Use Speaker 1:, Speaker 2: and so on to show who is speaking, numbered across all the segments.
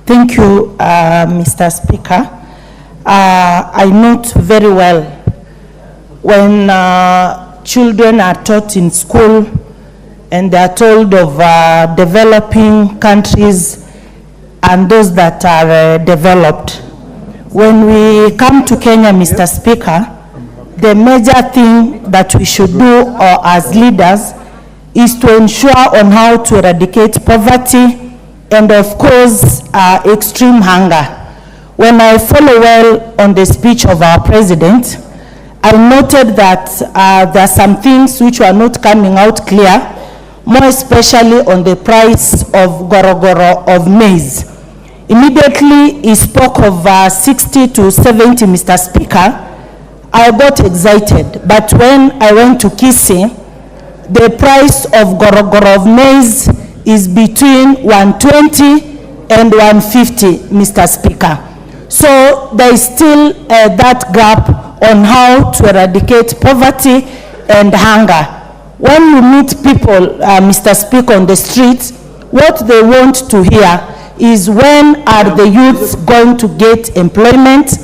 Speaker 1: Thank you, Mr. Speaker. I note very well when children are taught in school and they are told of developing countries and those that are developed. When we come to Kenya, Mr. Speaker, the major thing that we should do as leaders is to ensure on how to eradicate poverty and, of course, extreme hunger. When I follow well on the speech of our president, I noted that there are some things which were not coming out clear, more especially on the price of gorogoro of maize. Immediately, he spoke of 60 to 70, Mr. Speaker. I got excited, but when I went to Kisii, the price of gorogoro of maize is between 120 and 150, Mr. Speaker. So there is still that gap on how to eradicate poverty and hunger. When you meet people, Mr. Speaker, on the streets, what they want to hear is when are the youths going to get employment?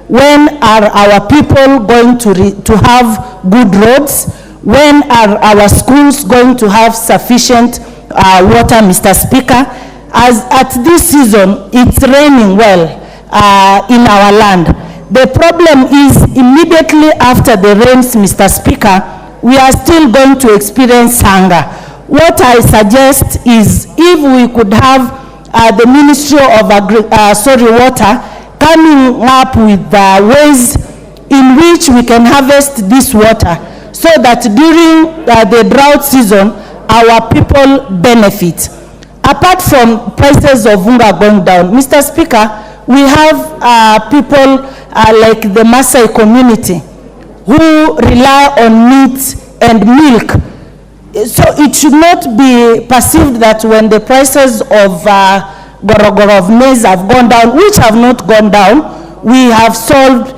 Speaker 1: When are our people going to have good roads? When are our schools going to have sufficient water, Mr. Speaker? As at this season, it's raining well in our land. The problem is immediately after the rains, Mr. Speaker, we are still going to experience hunger. What I suggest is if we could have the Ministry of Water coming up with ways in which we can harvest this water so that during the drought season, our people benefit. Apart from prices of unga going down, Mr. Speaker, we have people like the Maasai community who rely on meat and milk. So it should not be perceived that when the prices of gorogoro of maize have gone down, which have not gone down, we have solved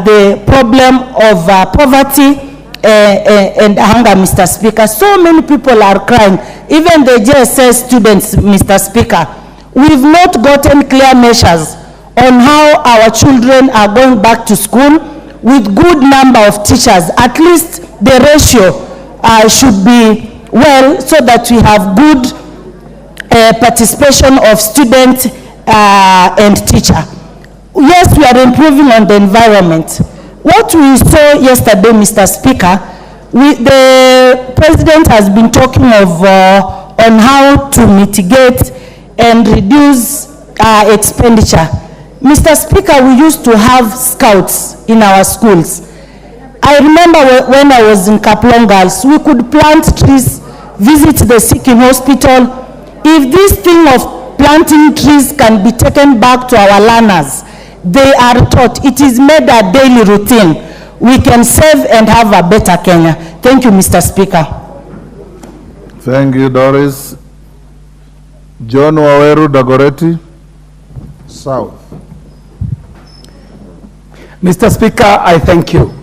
Speaker 1: the problem of poverty and hunger, Mr. Speaker. So many people are crying, even the JSS students, Mr. Speaker. We've not gotten clear measures on how our children are going back to school with good number of teachers. At least the ratio should be well so that we have good participation of student and teacher. Yes, we are improving on the environment. What we saw yesterday, Mr. Speaker, the President has been talking of on how to mitigate and reduce expenditure. Mr. Speaker, we used to have scouts in our schools. I remember when I was in Kaplong Girls, we could plant trees, visit the sick in hospital. If this thing of planting trees can be taken back to our learners, they are taught, it is made a daily routine, we can save and have a better Kenya. Thank you, Mr. Speaker.
Speaker 2: Thank you, Doris. John Waweru Dagoretti, South.
Speaker 3: Mr. Speaker, I thank you.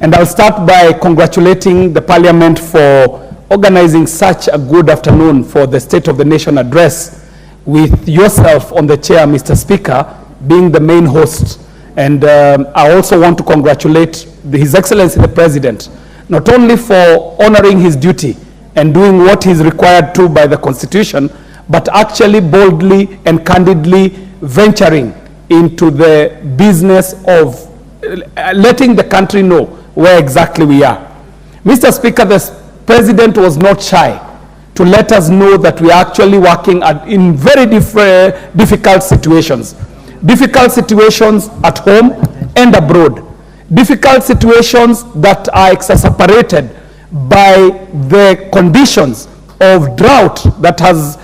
Speaker 3: And I'll start by congratulating the Parliament for organizing such a good afternoon for the State of the Nation address, with yourself on the chair, Mr. Speaker, being the main host. And I also want to congratulate His Excellency the President, not only for honoring his duty and doing what is required to by the Constitution, but actually boldly and candidly venturing into the business of letting the country know where exactly we are. Mr. Speaker, the President was not shy to let us know that we are actually working in very difficult situations. Difficult situations at home and abroad. Difficult situations that are exacerbated by the conditions of drought that has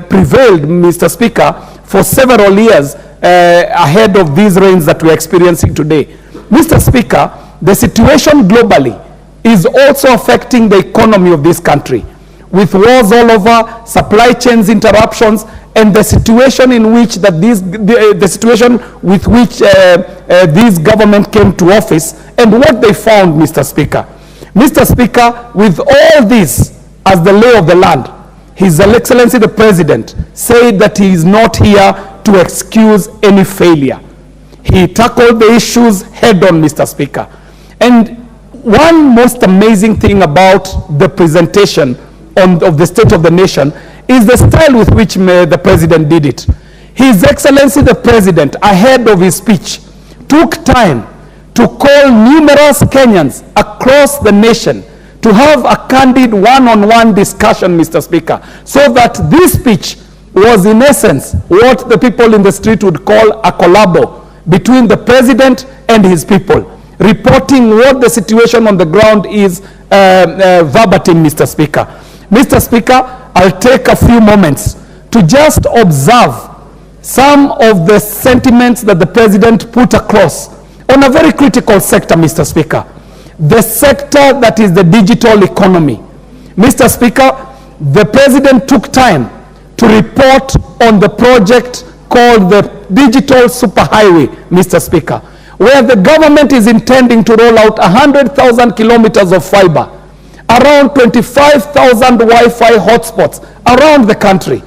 Speaker 3: prevailed, Mr. Speaker, for several years ahead of these rains that we're experiencing today. Mr. Speaker, the situation globally is also affecting the economy of this country, with wars all over, supply chains interruptions, and the situation in which the situation with which this government came to office, and what they found, Mr. Speaker. Mr. Speaker, with all this as the lay of the land, His Excellency the President said that he is not here to excuse any failure. He tackled the issues head on, Mr. Speaker. And one most amazing thing about the presentation of the State of the Nation is the style with which the President did it. His Excellency the President, ahead of his speech, took time to call numerous Kenyans across the nation to have a candid one-on-one discussion, Mr. Speaker, so that this speech was in essence what the people in the street would call a collabo between the President and his people, reporting what the situation on the ground is verbatim, Mr. Speaker. Mr. Speaker, I'll take a few moments to just observe some of the sentiments that the President put across on a very critical sector, Mr. Speaker. The sector that is the digital economy. Mr. Speaker, the President took time to report on the project called the Digital Superhighway, Mr. Speaker, where the government is intending to roll out 100,000 kilometers of fiber, around 25,000 Wi-Fi hotspots around the country,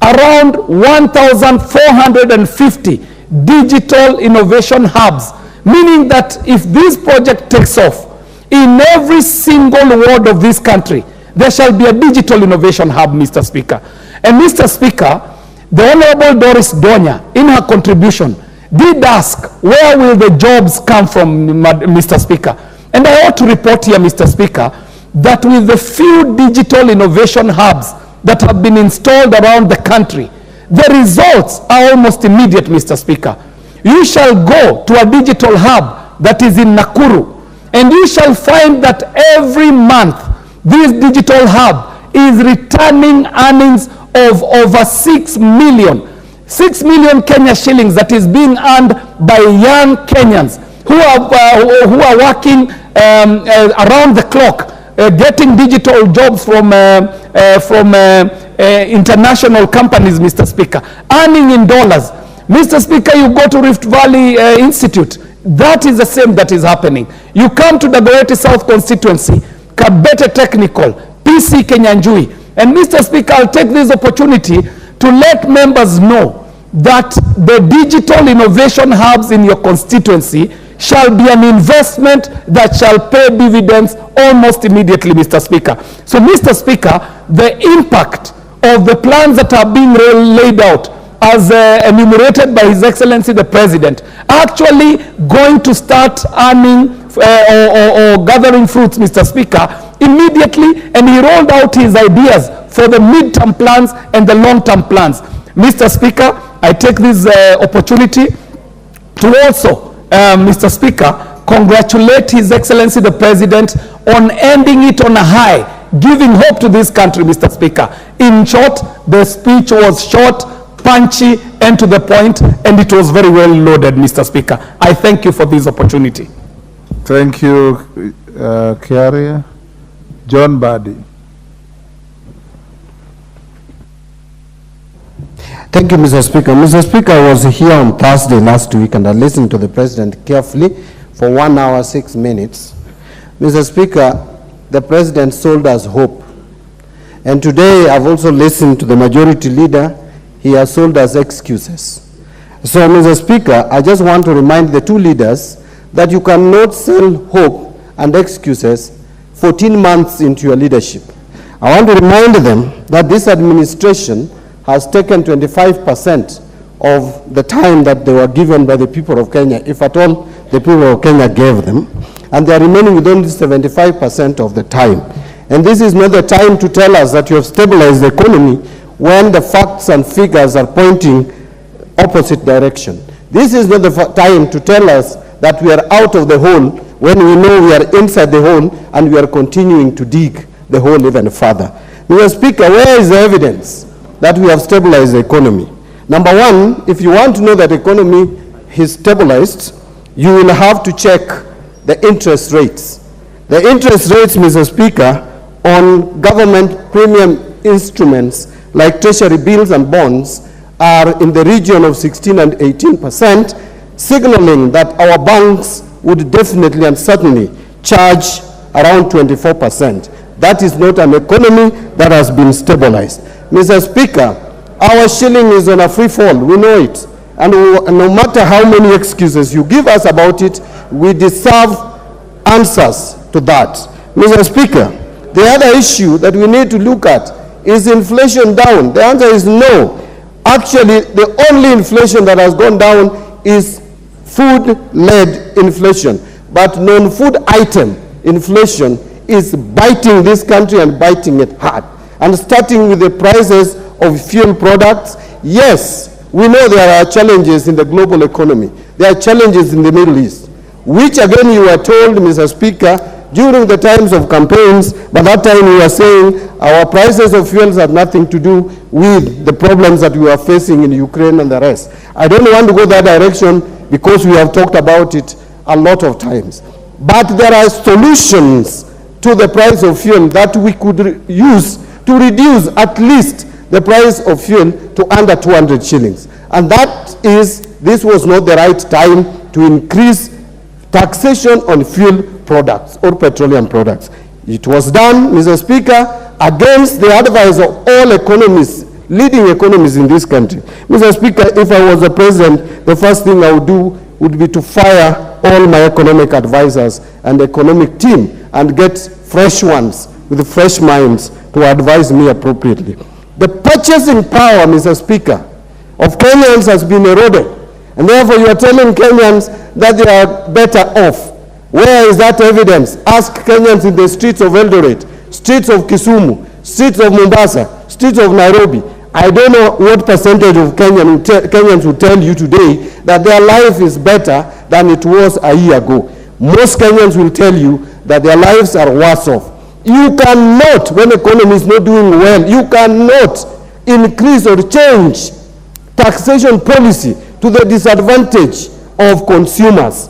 Speaker 3: around 1,450 digital innovation hubs, meaning that if this project takes off, in every single ward of this country, there shall be a digital innovation hub, Mr. Speaker. And Mr. Speaker, the Honorable Doris Donya, in her contribution, did ask, where will the jobs come from, Mr. Speaker? And I ought to report here, Mr. Speaker, that with the few digital innovation hubs that have been installed around the country, the results are almost immediate, Mr. Speaker. You shall go to a digital hub that is in Nakuru, and you shall find that every month this digital hub is returning earnings of over 6 million Kenya shillings that is being earned by young Kenyans who are working around the clock, getting digital jobs from international companies, Mr. Speaker, earning in dollars. Mr. Speaker, you go to Rift Valley Institute, that is the same that is happening. You come to the Dagoretti South constituency, Kabete Technical, PC Kenyanjui. And Mr. Speaker, I'll take this opportunity to let members know that the digital innovation hubs in your constituency shall be an investment that shall pay dividends almost immediately, Mr. Speaker. So, Mr. Speaker, the impact of the plans that are being laid out as enumerated by His Excellency the President, actually going to start earning or gathering fruits, Mr. Speaker, immediately, and he rolled out his ideas for the mid-term plans and the long-term plans. Mr. Speaker, I take this opportunity to also, Mr. Speaker, congratulate His Excellency the President on ending it on a high, giving hope to this country, Mr. Speaker. In short, the speech was short, punchy, and to the point, and it was very well loaded, Mr. Speaker. I thank you for this opportunity.
Speaker 2: Thank you, Kiaria. John Badi.
Speaker 4: Thank you, Mr. Speaker. Mr. Speaker, I was here on Thursday last week and I listened to the President carefully for 1 hour, 6 minutes. Mr. Speaker, the President sold us hope. And today I've also listened to the Majority Leader. He has sold us excuses. So, Mr. Speaker, I just want to remind the two leaders that you cannot sell hope and excuses 14 months into your leadership. I want to remind them that this administration has taken 25% of the time that they were given by the people of Kenya, if at all the people of Kenya gave them, and they are remaining with only 75% of the time. And this is not the time to tell us that you have stabilized the economy when the facts and figures are pointing opposite direction. This is not the time to tell us that we are out of the hole when we know we are inside the hole and we are continuing to dig the hole even further. Mr. Speaker, where is the evidence that we have stabilized the economy? Number one, if you want to know that the economy is stabilized, you will have to check the interest rates. The interest rates, Mr. Speaker, on government premium instruments like treasury bills and bonds are in the region of 16 and 18%, signaling that our banks would definitely and certainly charge around 24%. That is not an economy that has been stabilized. Mr. Speaker, Our shilling is on a free fall, we know it. And no matter how many excuses you give us about it, we deserve answers to that. Mr. Speaker, the other issue that we need to look at is inflation down. The answer is no. Actually, the only inflation that has gone down is food-led inflation. But non-food item inflation is biting this country and biting it hard. And starting with the prices of fuel products, yes, we know there are challenges in the global economy. There are challenges in the Middle East, which again you were told, Mr. Speaker, during the times of campaigns. By that time you were saying our prices of fuels have nothing to do with the problems that we are facing in Ukraine and the rest. I don't want to go that direction because we have talked about it a lot of times. But there are solutions to the price of fuel that we could use to reduce at least the price of fuel to under 200 shillings. And that is, this was not the right time to increase taxation on fuel products or petroleum products. It was done, Mr. Speaker, against the advice of all economists, leading economists in this country. Mr. Speaker, if I was the president, the first thing I would do would be to fire all my economic advisors and economic team and get fresh ones with fresh minds to advise me appropriately. The purchasing power, Mr. Speaker, of Kenyans has been eroded. And therefore you are telling Kenyans that they are better off. Where is that evidence? Ask Kenyans in the streets of Eldoret, streets of Kisumu, streets of Mombasa, streets of Nairobi. I don't know what percentage of Kenyans will tell you today that their life is better than it was a year ago. Most Kenyans will tell you that their lives are worse off. You cannot, when the economy is not doing well, you cannot increase or change taxation policy to the disadvantage of consumers.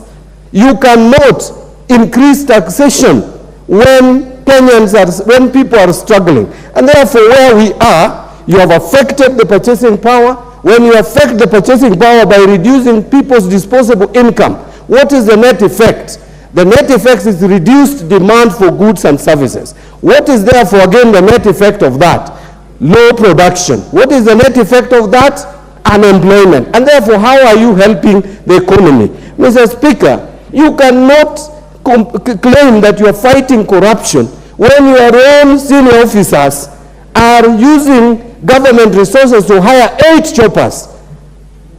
Speaker 4: You cannot increase taxation when when people are struggling. And therefore, where we are, you have affected the purchasing power. When you affect the purchasing power by reducing people's disposable income, what is the net effect? The net effect is reduced demand for goods and services. What is therefore again the net effect of that? Low production. What is the net effect of that? Unemployment. And therefore, how are you helping the economy? Mr. Speaker, you cannot claim that you are fighting corruption when your own senior officers are using government resources to hire 8 choppers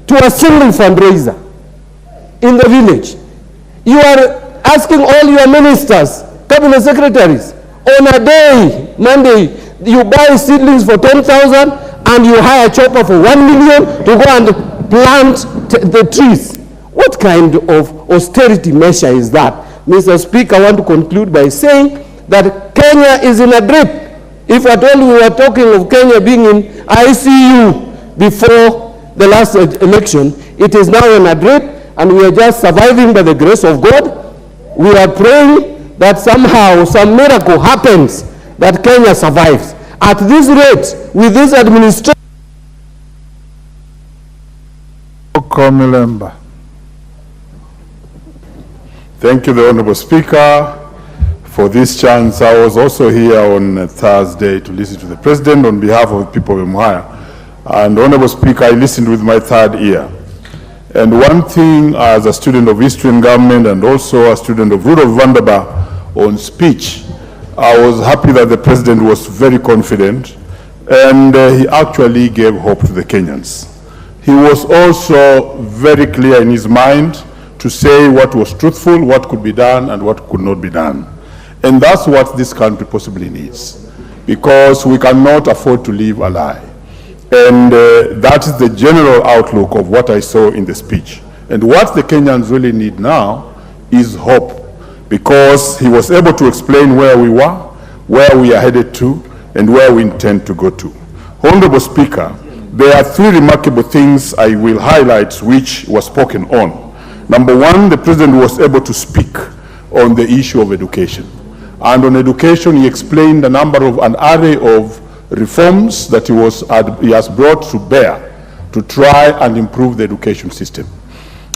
Speaker 4: to a single fundraiser in the village. You are asking all your ministers, cabinet secretaries, on a day, Monday, you buy seedlings for 10,000 and you hire a chopper for 1 million to go and plant the trees. What kind of austerity measure is that? Mr. Speaker, I want to conclude by saying that Kenya is in a drip. If at all we were talking of Kenya being in ICU before the last election, it is now in a drip and we are just surviving by the grace of God. We are praying that somehow some miracle happens that Kenya survives. At this rate, with this administration.
Speaker 2: Thank you, the Honorable Speaker, for this chance. I was also here on Thursday to listen to the President on behalf of the people of Muhaya. And Honorable Speaker, I listened with my third ear. And one thing, as a student of history and government and also a student of Ruto'S on speech, I was happy that the President was very confident and he actually gave hope to the Kenyans. He was also very clear in his mind to say what was truthful, what could be done, and what could not be done. And that's what this country possibly needs, because we cannot afford to live a lie. And that is the general outlook of what I saw in the speech. And what the Kenyans really need now is hope, because he was able to explain where we were, where we are headed to, and where we intend to go to. Honorable Speaker, there are 3 remarkable things I will highlight which was spoken on. Number 1, the President was able to speak on the issue of education. And on education, he explained an array of reforms that he has brought to bear to try and improve the education system.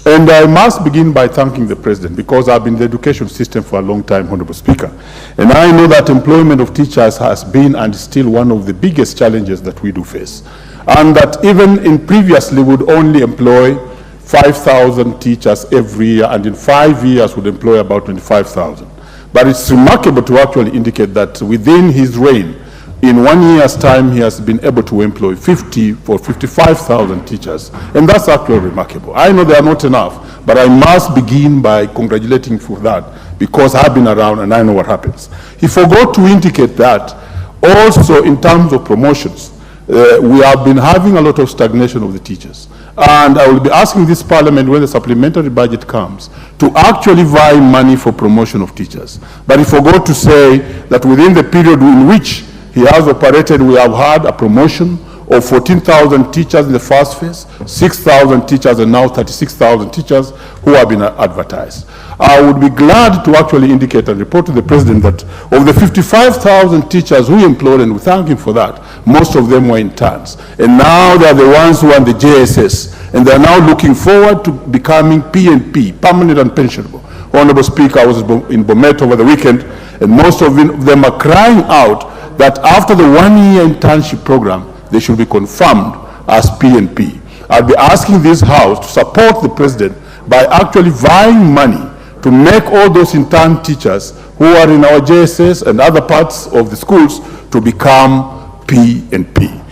Speaker 2: And I must begin by thanking the President, because I've been in the education system for a long time, Honorable Speaker. And I know that employment of teachers has been and is still one of the biggest challenges that we do face. and that even in previously would only employ 5,000 teachers every year, and in 5 years would employ about 25,000. But it's remarkable to actually indicate that within his reign, in 1 year's time, he has been able to employ 55,000 teachers. And that's actually remarkable. I know they are not enough, but I must begin by congratulating for that, because I've been around and I know what happens. He forgot to indicate that also in terms of promotions, we have been having a lot of stagnation of the teachers. And I will be asking this parliament, when the supplementary budget comes, to actually vie money for promotion of teachers. But he forgot to say that within the period in which he has operated, we have had a promotion of 14,000 teachers in the first phase, 6,000 teachers, and now 36,000 teachers who have been advertised. I would be glad to actually indicate and report to the president that of the 55,000 teachers who employed, and we thank him for that, most of them were interns. And now they are the ones who are in the JSS, and they are now looking forward to becoming PNP, permanent and pensionable. Honorable Speaker, I was in Bomet over the weekend, and most of them are crying out that after the 1-year internship program, they should be confirmed as PNP. I'll be asking this House to support the President by actually vying money to make all those intern teachers who are in our JSS and other parts of the schools to become PNP.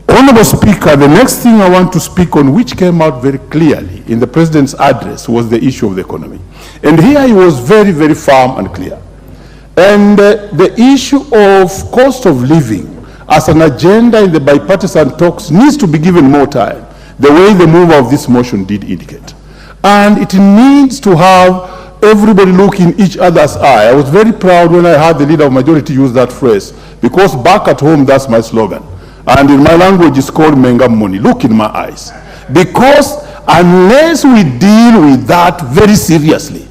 Speaker 2: Honorable Speaker, the next thing I want to speak on, which came out very clearly in the President's address, was the issue of the economy. And here he was very, very firm and clear. And the issue of cost of living as an agenda in the bipartisan talks needs to be given more time, the way the mover of this motion did indicate. And it needs to have everybody look in each other's eye. I was very proud when I heard the leader of majority use that phrase, because back at home, that's my slogan. And in my language, it's called Menga Moni, look in my eyes. Because unless we deal with that very seriously,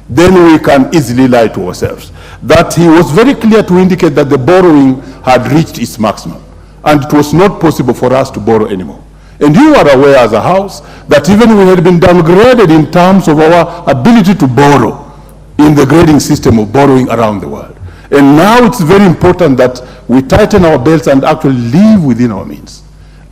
Speaker 2: then we can easily lie to ourselves. That he was very clear to indicate that the borrowing had reached its maximum, and it was not possible for us to borrow anymore. And you are aware as a House that even we had been downgraded in terms of our ability to borrow in the grading system of borrowing around the world. And now it's very important that we tighten our belts and actually live within our means.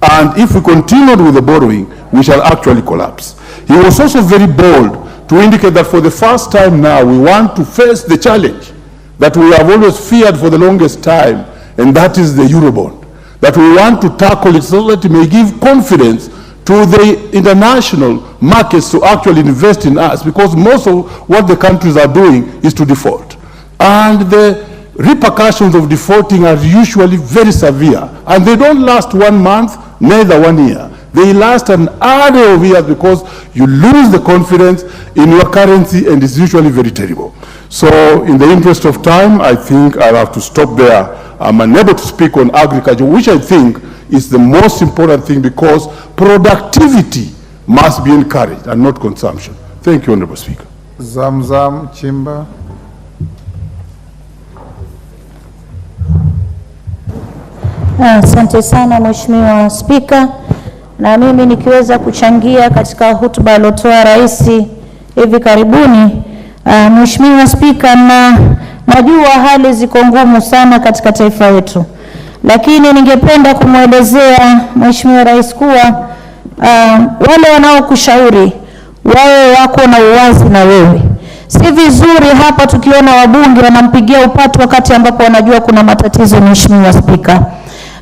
Speaker 2: And if we continue with the borrowing, we shall actually collapse. He was also very bold to indicate that for the first time now, we want to face the challenge that we have always feared for the longest time, and that is the Eurobond. That we want to tackle it so that it may give confidence to the international markets to actually invest in us, because most of what the countries are doing is to default. And the repercussions of defaulting are usually very severe, and they don't last 1 month, neither 1 year. They last an array of years because you lose the confidence in your currency, and it's usually very terrible. So in the interest of time, I think I'll have to stop there. I'm unable to speak on agriculture, which I think is the most important thing, because productivity must be encouraged and not consumption. Thank you, Honorable Speaker.
Speaker 5: Zamzam Chimba.
Speaker 6: Asante sana Mheshimiwa Spika, na mimi nikiweza kuchangia katika hotuba aliyotoa Rais hivi karibuni. Mheshimiwa Spika, najua hali ziko ngumu sana katika taifa letu, lakini ningependa kumwelezea Mheshimiwa Rais kuwa wale wanaokushauri wawe wako na uwazi na wewe. Si vizuri hapa tukiona wabunge wanampigia upatu wakati ambapo wanajua kuna matatizo. Mheshimiwa Spika,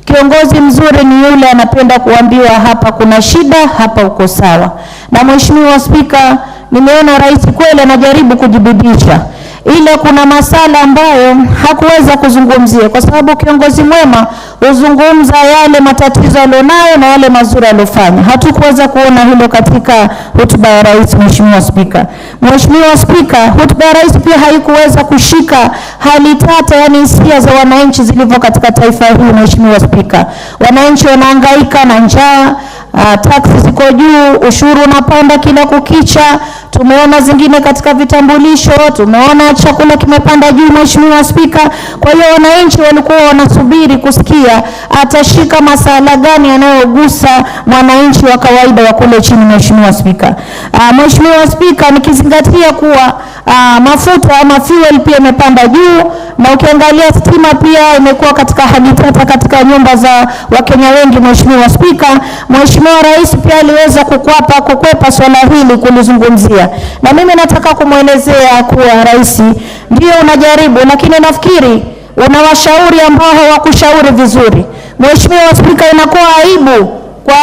Speaker 6: kiongozi mzuri ni yule anapenda kuambiwa hapa kuna shida, hapa uko sawa. Na Mheshimiwa Spika, nimeona Rais kweli anajaribu kujibidisha, ila kuna masala ambayo hakuweza kuzungumzia, kwa sababu kiongozi mwema huzungumza yale matatizo alionayo na yale mazuri aliyofanya. Hatukuweza kuona hilo katika hotuba ya Rais. Mheshimiwa Spika, Mheshimiwa Spika, hotuba ya Rais pia haikuweza kushika hali tata, yani hisia za wananchi zilivyo katika taifa hili. Mheshimiwa Spika, wananchi wanahangaika na njaa, taksi ziko juu, ushuru unapanda kila kukicha. tumeona zingine katika vitambulisho, tumeona chakula kimepanda juu, Mheshimiwa Spika. Kwa hiyo wananchi walikuwa wanasubiri kusikia atashika masala gani yanayogusa mwananchi wa kawaida wa kule chini, Mheshimiwa Spika. Mheshimiwa Spika, nikizingatia kuwa mafuta ama fuel pia imepanda juu, na ukiangalia stima pia imekuwa katika hali tata katika nyumba za Wakenya wengi, Mheshimiwa Spika. Mheshimiwa Rais pia aliweza kukwepa swala hili kulizungumzia, na mimi nataka kumwelezea kuwa Rais ndio unajaribu, lakini nafikiri unawashauri ambao hawakushauri vizuri. Mheshimiwa Spika, inakuwa aibu kwa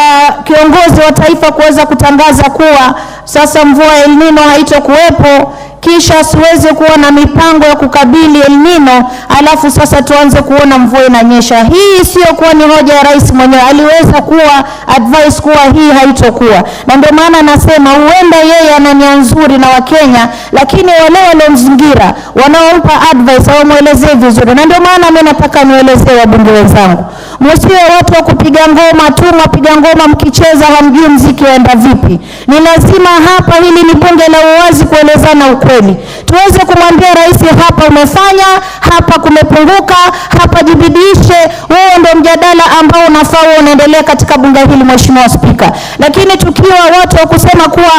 Speaker 6: kiongozi wa taifa kuweza kutangaza kuwa sasa mvua El Nino haitokuwepo, kisha siweze kuwa na mipango ya kukabili El Nino, alafu sasa tuanze kuona mvua inanyesha. Hii sio kuwa ni hoja ya rais mwenyewe, aliweza kuwa advice kuwa hii haitokuwa. Na ndio maana nasema huenda yeye ana nia nzuri na Wakenya, lakini wale waliomzingira wanaompa advice hawamuelezee vizuri. Na ndio maana mimi nataka nielezee wabunge wenzangu, msiwe watu wa kupiga ngoma tu, mpiga ngoma mkicheza hamjui muziki waenda vipi. Ni lazima hapa, hili ni bunge la uwazi, kuelezana ukweli. Tuweze kumwambia rais, hapa umefanya, hapa kumepunguka, hapa jibidishe. Huo ndio mjadala ambao unafaa unaendelea katika bunge hili, Mheshimiwa Spika. Lakini tukiwa watu wa kusema kuwa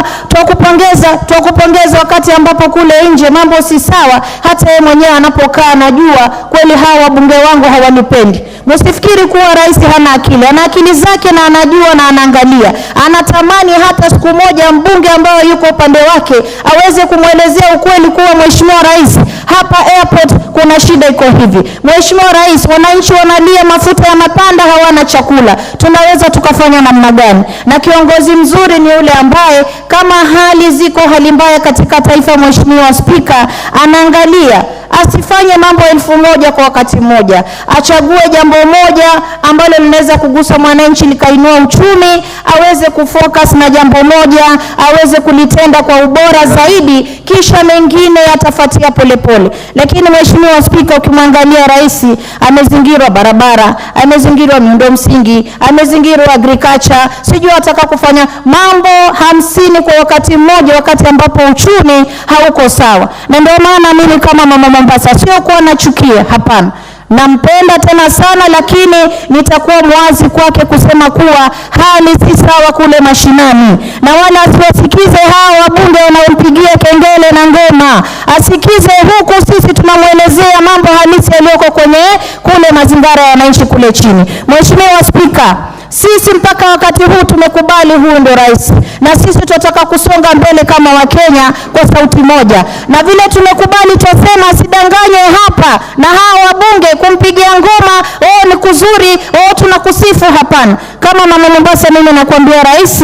Speaker 6: tuwakupongeza wakati ambapo kule nje mambo si sawa, hata yeye mwenyewe anapokaa anajua kweli hawa wabunge wangu hawanipendi. Msifikiri kuwa rais hana akili, ana akili zake na anajua na anaangalia. Anatamani hata siku moja mbunge ambaye yuko upande wake aweze kumwelezea ukweli kuwa Mheshimiwa Rais, hapa airport kuna shida iko hivi. Mheshimiwa Rais, wananchi wanalia, mafuta yanapanda, hawana chakula. Tunaweza tukafanya namna gani? Na kiongozi mzuri ni yule ambaye kama hali ziko hali mbaya katika taifa, Mheshimiwa Spika, anaangalia, asifanye mambo 1000 kwa wakati mmoja. Achague jambo moja ambalo linaweza kugusa mwananchi likainua uchumi, aweze kufocus na jambo moja, aweze kulitenda kwa ubora zaidi, kisha mengine yatafuatia polepole. Lakini Mheshimiwa Spika, ukimwangalia rais amezingirwa barabara, amezingirwa miundo msingi, amezingirwa agriculture, sijui ataka kufanya mambo 50 kwa wakati mmoja, wakati ambapo uchumi hauko sawa. Na ndio maana mimi kama mama Mombasa sio kuwa nachukia, hapana. Nampenda tena sana, lakini nitakuwa mwazi kwake kusema kuwa hali si sawa kule mashinani, na wala asiwasikize hawa wabunge wanaompigia kengele na ngoma. Asikize huku sisi tunamwelezea mambo halisi yaliyoko kwenye kule mazingara ya wananchi kule chini. Mheshimiwa Spika, sisi mpaka wakati huu tumekubali huyu ndio rais, na sisi tunataka kusonga mbele kama Wakenya kwa sauti moja. Na vile tumekubali, tunasema asidanganywe hapa na hawa wabunge kumpigia ngoma, ni kuzuri, tunakusifu, hapana. Kama mama Mombasa, mimi nakwambia rais,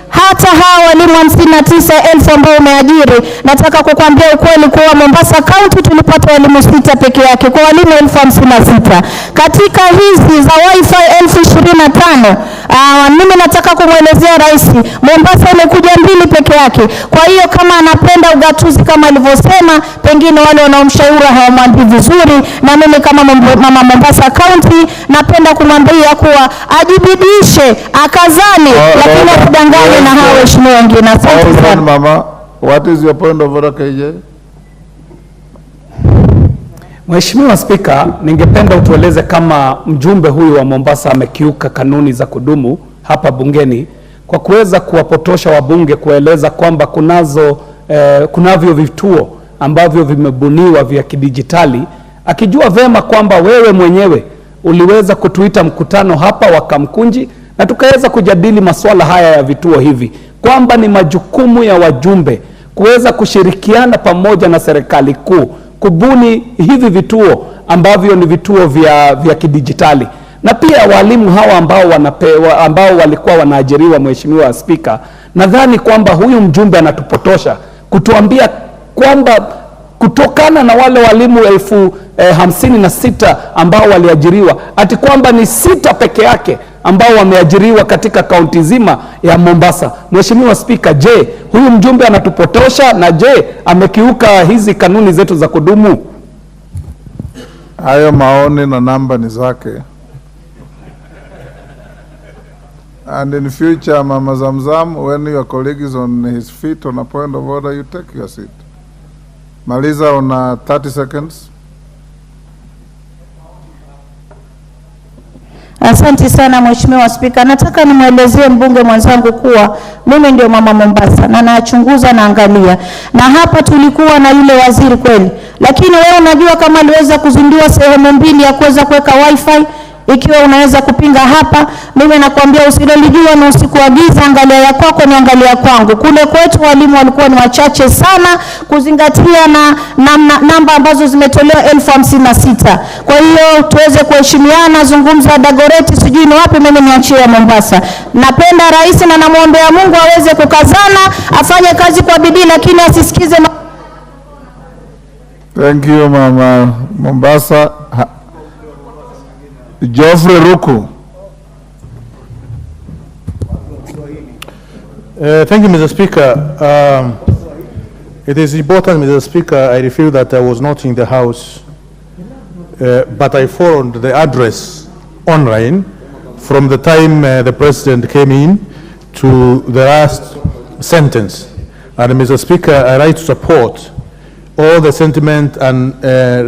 Speaker 6: hata hawa walimu 59,000 ambao umeajiri, nataka kukwambia ukweli kuwa Mombasa County tulipata walimu 6 peke yake kwa walimu 56,000. Katika hizi za wifi 25,000, mimi nataka kumwelezea rais, Mombasa imekuja 2 peke yake. Kwa hiyo kama anapenda ugatuzi kama alivyosema, pengine wale wanaomshauri hawamwambii vizuri, na mimi kama mama Mombasa County napenda kumwambia kuwa ajibidishe, akazane, lakini asidanganye na hao waheshimiwa wengine. Asante sana.
Speaker 5: Mama, what is your point of order, KJ?
Speaker 3: Mheshimiwa Spika, ningependa utueleze kama mjumbe huyu wa Mombasa amekiuka kanuni za kudumu hapa bungeni kwa kuweza kuwapotosha wabunge, kueleza kwamba kunavyo vituo ambavyo vimebuniwa vya kidijitali, akijua vema kwamba wewe mwenyewe uliweza kutuita mkutano hapa wa Kamkunji na tukaweza kujadili masuala haya ya vituo hivi, kwamba ni majukumu ya wajumbe kuweza kushirikiana pamoja na serikali kuu kubuni hivi vituo ambavyo ni vituo vya kidijitali. Na pia walimu hawa ambao walikuwa wanaajiriwa, Mheshimiwa Spika, nadhani kwamba huyu mjumbe anatupotosha kutuambia kwamba kutokana na wale walimu 56,000 ambao waliajiriwa, ati kwamba ni 6 peke yake ambao wameajiriwa katika kaunti zima ya Mombasa. Mheshimiwa Spika, je, huyu mjumbe anatupotosha, na je, amekiuka hizi kanuni zetu za kudumu?
Speaker 5: Hayo maoni na namba ni zake. And in future, Mama Zamzam, when your colleague is on his feet on a point of order, you take your seat. Maliza on 30 seconds.
Speaker 6: Asante sana Mheshimiwa Spika. Nataka nimwelezee mbunge mwenzangu kuwa mimi ndio mama Mombasa na nachunguza na angalia. Na hapa tulikuwa na yule waziri kweli. Lakini wewe unajua kama aliweza kuzindua sehemu mbili ya kuweza kuweka wifi, ikiwa unaweza kupinga hapa, mimi nakwambia usilolijua na usikuagiza, angalia ya kwako ni angalia kwangu. Kule kwetu walimu walikuwa ni wachache sana kuzingatia na namba ambazo zimetolewa 1056. Kwa hiyo tuweze kuheshimiana, zungumza Dagoreti sijui ni wapi, mimi niachie Mombasa. Napenda rais na namuombea Mungu aweze kukazana, afanye kazi kwa bidii lakini asisikize
Speaker 5: Thank you, Mama Mombasa. Geoffrey Ruku.
Speaker 7: Thank you, Mr. Speaker. It is important, Mr. Speaker, I feel that I was not in the House, but I followed the address online from the time the President came in to the last sentence. And Mr. Speaker, I like to support all the sentiment and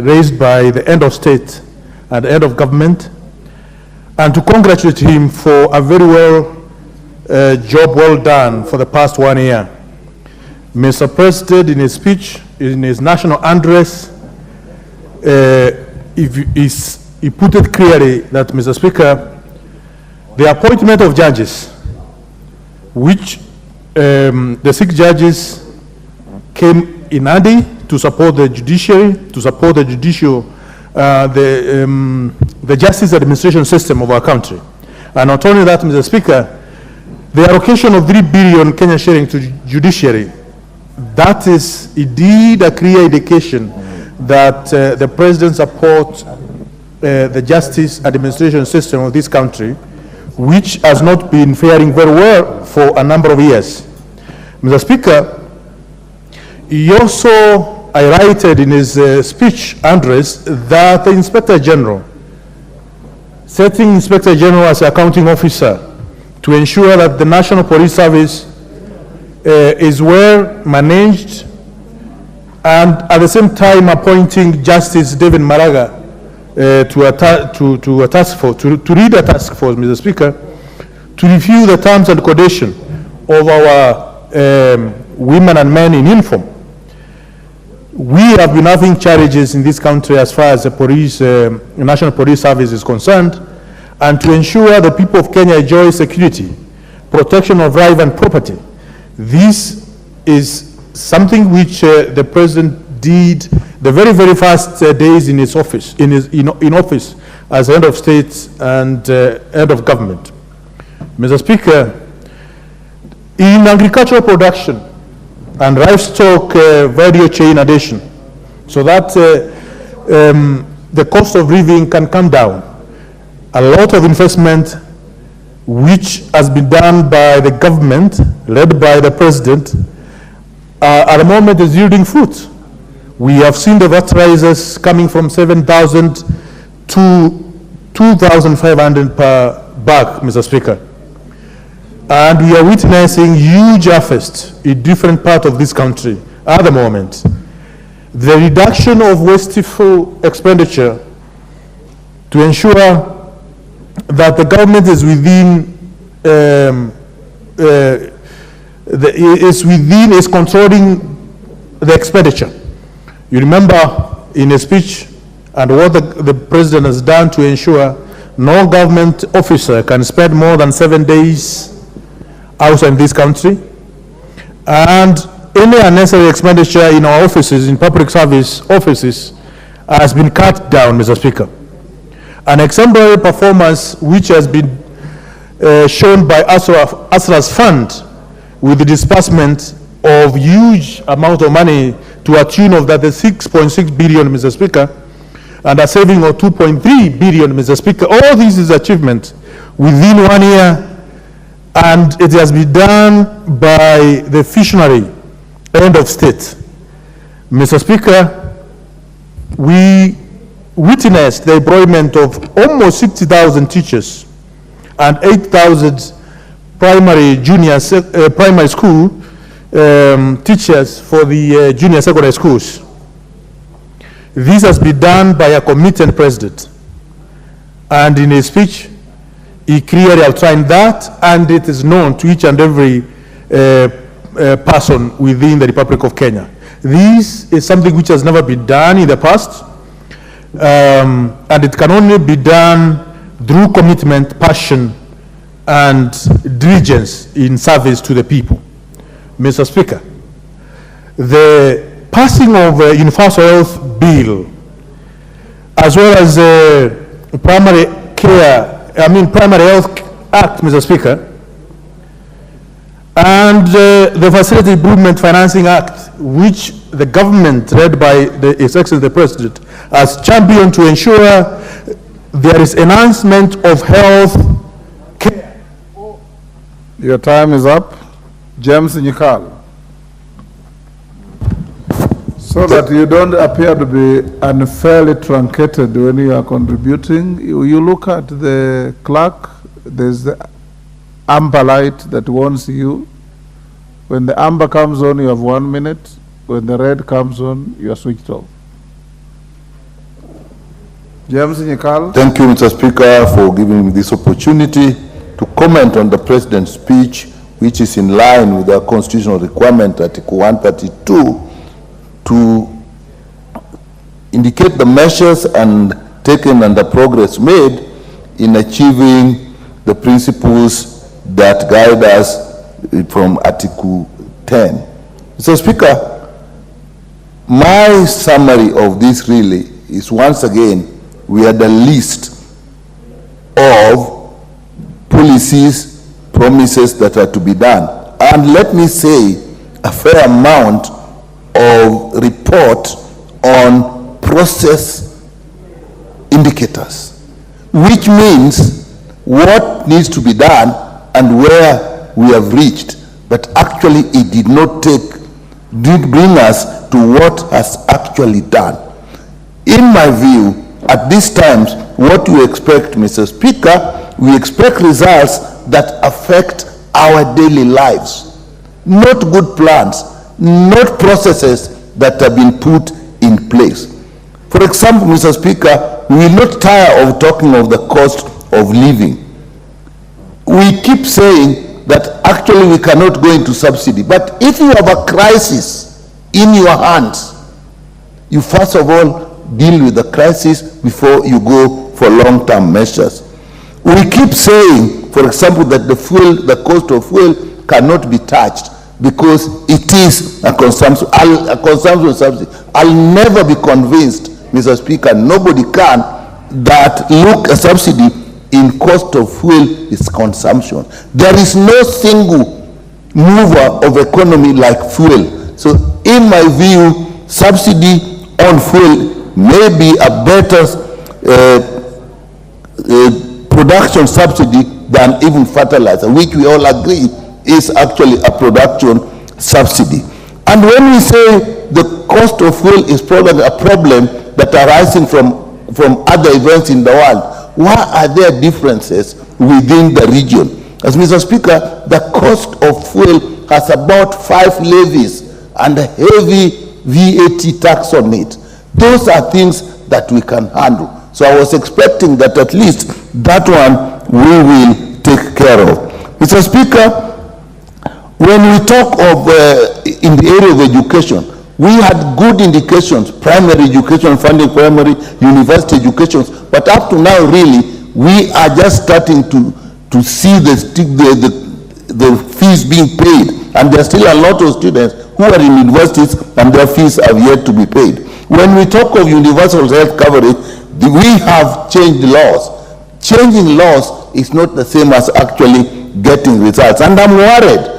Speaker 7: raised by the end of state and the end of government, and to congratulate him for a very job well done for the past 1 year. Mr. President, in his speech, in his national address, he put it clearly that, Mr. Speaker, the appointment of judges, which the 6 judges came in handy to support the judiciary, to support the judicial the justice administration system of our country. And not only that, Mr. Speaker, the allocation of 3 billion Kenya shilling to judiciary, that is indeed a clear indication that the President supports the justice administration system of this country, which has not been faring very well for a number of years. Mr. Speaker, he also highlighted in his speech address that the Inspector General, setting Inspector General as accounting officer to ensure that the National Police Service is well managed, and at the same time appointing Justice David Maraga to a task force, to lead a task force, Mr. Speaker, to review the terms and conditions of our women and men in uniform. We have been having challenges in this country as far as the police, National Police Service is concerned, and to ensure the people of Kenya enjoy security, protection of life and property. This is something which the President did the very first days in his office, in office as head of state and head of government. Mr. Speaker, in agricultural production and livestock value chain addition, so that the cost of living can come down. A lot of investment which has been done by the government, led by the President, at the moment is yielding fruit. We have seen the VAT rises coming from 7,000 to 2,500 per bag, Mr. Speaker. And we are witnessing huge harvest in different parts of this country at the moment. The reduction of wasteful expenditure to ensure that the government is is controlling the expenditure. You remember in a speech and what the President has done to ensure no government officer can spend more than 7 days outside this country, and any unnecessary expenditure in our offices, in public service offices, has been cut down, Mr. Speaker. An exemplary performance which has been shown by ASRA's fund with the disbursement of huge amount of money to a tune of that 6.6 billion, Mr. Speaker, and a saving of 2.3 billion, Mr. Speaker. All this is achievement within 1 year, and it has been done by the visionary end of state. Mr. Speaker, we witnessed the employment of almost 60,000 teachers and 8,000 primary school teachers for the junior secondary schools. This has been done by a committed president. And in his speech, he clearly outlined that, and it is known to each and every person within the Republic of Kenya. This is something which has never been done in the past, and it can only be done through commitment, passion, and diligence in service to the people. Mr. Speaker, the passing of a Universal Health Bill, as well as the Primary Health Act, Mr. Speaker, and the Facility Improvement Financing Act, which the government, led by His Excellency the President, has championed to ensure there is enhancement of health care.
Speaker 5: Your time is up. James Nyikal. So that you don't appear to be unfairly truncated when you are contributing, you look at the clerk, there's the amber light that warns you. When the amber comes on, you have 1 minute. When the red comes on, you are switched off. James Nyikal.
Speaker 8: Thank you, Mr. Speaker, for giving me this opportunity to comment on the President's speech, which is in line with the constitutional requirement, Article 132, to indicate the measures and taken and the progress made in achieving the principles that guide us from Article 10. Mr. Speaker, my summary of this really is, once again, we are the list of policies, promises that are to be done. And let me say, a fair amount of report on process indicators, which means what needs to be done and where we have reached, but actually it did bring us to what has actually done. In my view, at these times, what we expect, Mr. Speaker, we expect results that affect our daily lives, not good plans, not processes that have been put in place. For example, Mr. Speaker, we will not tire of talking of the cost of living. We keep saying that actually we cannot go into subsidy, but if you have a crisis in your hands, you first of all deal with the crisis before you go for long-term measures. We keep saying, for example, that the cost of fuel cannot be touched because it is a consumption subsidy. I'll never be convinced, Mr. Speaker, nobody can, that a subsidy in cost of fuel is consumption. There is no single mover of economy like fuel. So in my view, subsidy on fuel may be a better production subsidy than even fertilizer, which we all agree is actually a production subsidy. And when we say the cost of fuel is probably a problem that arising from other events in the world, why are there differences within the region? As Mr. Speaker, the cost of fuel has about 5 levies and a heavy VAT tax on it. Those are things that we can handle. So I was expecting that at least that one we will take care of. Mr. Speaker, when we talk of in the area of education, we had good indications, primary education, funding primary, university educations, but up to now really, we are just starting to see the fees being paid, and there are still a lot of students who are in universities and their fees have yet to be paid. When we talk of universal health coverage, we have changed laws. Changing laws is not the same as actually getting results. And I'm worried,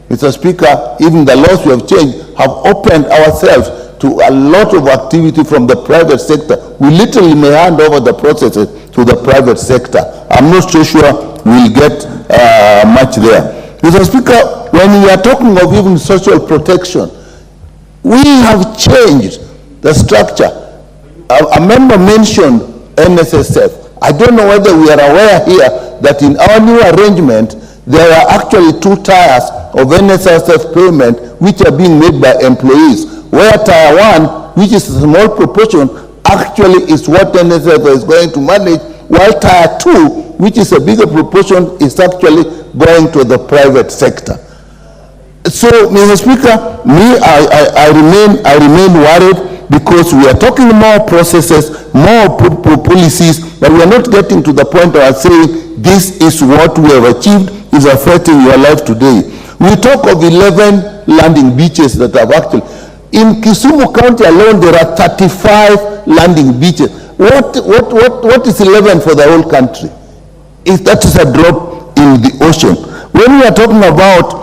Speaker 8: Mr. Speaker, even the laws we have changed have opened ourselves to a lot of activity from the private sector. We literally may hand over the processes to the private sector. I'm not so sure we'll get much there. Mr. Speaker, when we are talking of even social protection, we have changed the structure. A member mentioned NSSF. I don't know whether we are aware here that in our new arrangement, there are actually 2 tiers of NSSF payment which are being made by employees, where tier 1, which is a small proportion, actually is what NSSF is going to manage, while tier 2, which is a bigger proportion, is actually going to the private sector. So, Mr. Speaker, I remain worried, because we are talking more processes, more policies, but we are not getting to the point of saying this is what we have achieved is affecting your life today. We talk of 11 landing beaches that have actually, in Kisumu County alone, there are 35 landing beaches. What is 11 for the whole country? That is a drop in the ocean. When we are talking about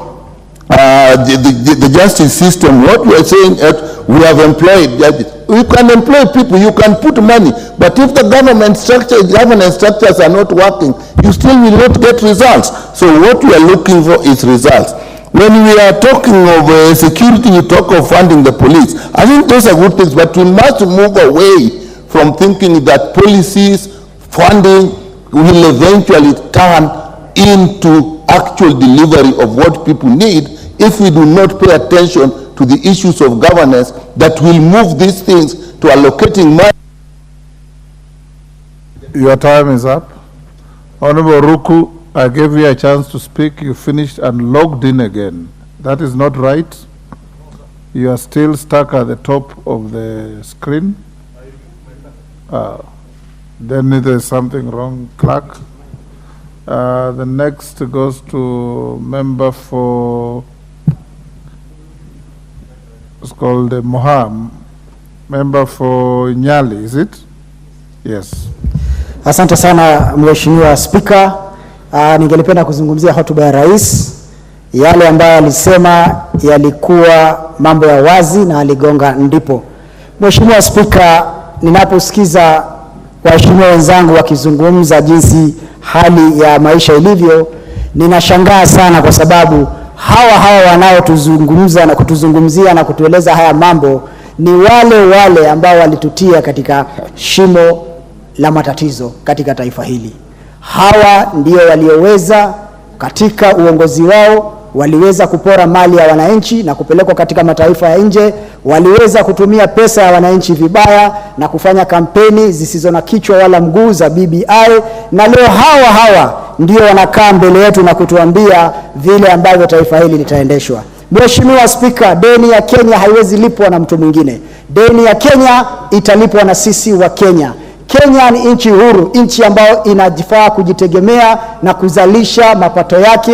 Speaker 8: the justice system, what we are saying is we have employed judges. You can employ people, you can put money, but if the governance structures are not working, you still will not get results. So what we are looking for is results. When we are talking of security, we talk of funding the police. I think those are good things, but we must move away from thinking that policies, funding will eventually turn into actual delivery of what people need if we do not pay attention to the issues of governance that will move these things to allocating money.
Speaker 5: Your time is up. Honorable Ruku, I gave you a chance to speak. You finished and logged in again. That is not right. You are still stuck at the top of the screen. Then there is something wrong, clerk. The next goes to member for, it's called Moham, member for Nyali, is it? Yes.
Speaker 9: Asante sana Mheshimiwa Spika. Ningelipenda kuzungumzia hotuba ya rais. Yale ambayo alisema yalikuwa mambo ya wazi na aligonga ndipo. Mheshimiwa Spika, ninaposikiza waheshimiwa wenzangu wakizungumza jinsi hali ya maisha ilivyo, ninashangaa sana kwa sababu hawa wanaotuzungumza na kutuzungumzia na kutueleza haya mambo ni wale ambao walitutia katika shimo la matatizo katika taifa hili. Hawa ndio walioweza katika uongozi wao, waliweza kupora mali ya wananchi na kupelekwa katika mataifa ya nje, waliweza kutumia pesa ya wananchi vibaya na kufanya kampeni zisizo na kichwa wala mguu za BBI, na leo hawa ndio wanakaa mbele yetu na kutuambia vile ambavyo taifa hili litaendeshwa. Mheshimiwa Spika, deni ya Kenya haiwezi lipwa na mtu mwingine. Deni ya Kenya italipwa na sisi wa Kenya. Kenya ni nchi huru, nchi ambayo inajifaa kujitegemea na kuzalisha mapato yake,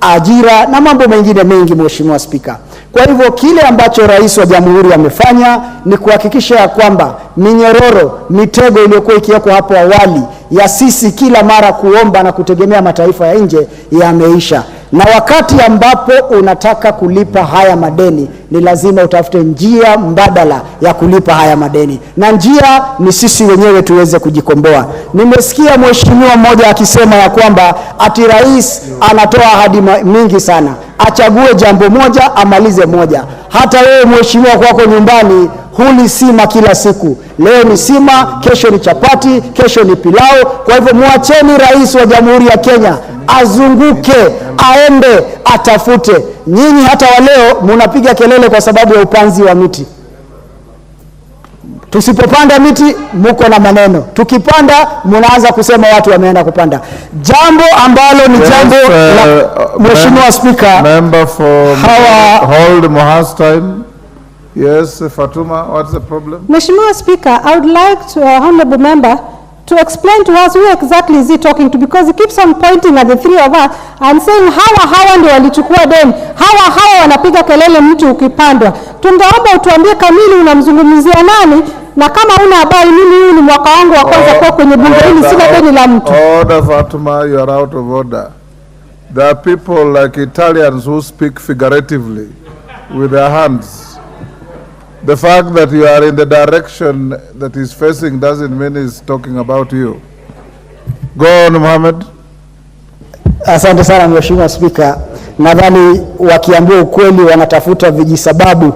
Speaker 9: ajira na mambo mengine mengi, Mheshimiwa Spika. Kwa hivyo kile ambacho rais wa jamhuri amefanya ni kuhakikisha ya kwamba minyororo, mitego iliyokuwa ikiwekwa hapo awali ya sisi kila mara kuomba na kutegemea mataifa ya nje yameisha. Na wakati ambapo unataka kulipa haya madeni, ni lazima utafute njia mbadala ya kulipa haya madeni. Na njia ni sisi wenyewe tuweze kujikomboa. Nimesikia mheshimiwa mmoja akisema ya kwamba ati rais anatoa ahadi mingi sana. Achague jambo moja, amalize moja. Hata wewe mheshimiwa kwako nyumbani huli sima kila siku. Leo ni sima, kesho ni chapati, kesho ni pilau. Kwa hivyo muacheni rais wa Jamhuri ya Kenya azunguke, aende, atafute. Nyinyi hata waleo munapiga kelele kwa sababu ya upanzi wa miti. Tusipopanda miti muko na maneno. Tukipanda munaanza kusema watu wameenda kupanda. Jambo ambalo ni jambo la Mheshimiwa Speaker.
Speaker 5: Member for hold Mohas time. Yes, Fatuma, what's the problem?
Speaker 10: Mheshimiwa Speaker, I would like to honorable member to explain to us who exactly is he talking to, because he keeps on pointing at the three of us and saying hawa ndio walichukua deni, hawa wanapiga kelele mtu ukipandwa. Tungeomba utuambie kamili unamzungumzia nani, na kama una habari mimi huu ni mwaka wangu wa kwanza kwa kwenye bunge hili, sina deni la mtu.
Speaker 5: Order Fatuma, you are out of order. There are people like Italians who speak figuratively with their hands. The fact that you are in the direction that he's facing doesn't mean he's talking about you. Go on, Mohammed.
Speaker 9: Asante sana Mheshimiwa Speaker. Nadhani wakiambia ukweli wanatafuta vijisababu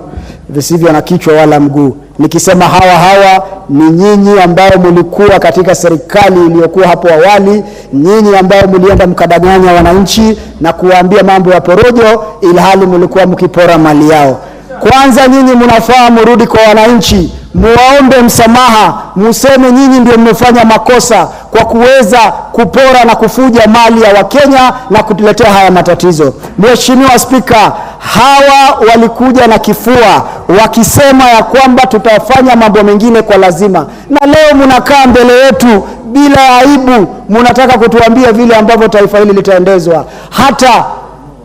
Speaker 9: visivyo na kichwa wala mguu. Nikisema hawa ni nyinyi ambao mlikuwa katika serikali iliyokuwa hapo awali, nyinyi ambao mlienda mkadanganya wananchi na kuwaambia mambo ya porojo ilhali mlikuwa mkipora mali yao. Kwanza nyinyi mnafaa mrudi kwa wananchi, muwaombe msamaha, museme nyinyi ndio mmefanya makosa kwa kuweza kupora na kufuja mali ya Wakenya na kutuletea haya matatizo. Mheshimiwa Spika, hawa walikuja na kifua wakisema ya kwamba tutafanya mambo mengine kwa lazima, na leo mnakaa mbele yetu bila aibu, mnataka kutuambia vile ambavyo taifa hili litaendezwa. Hata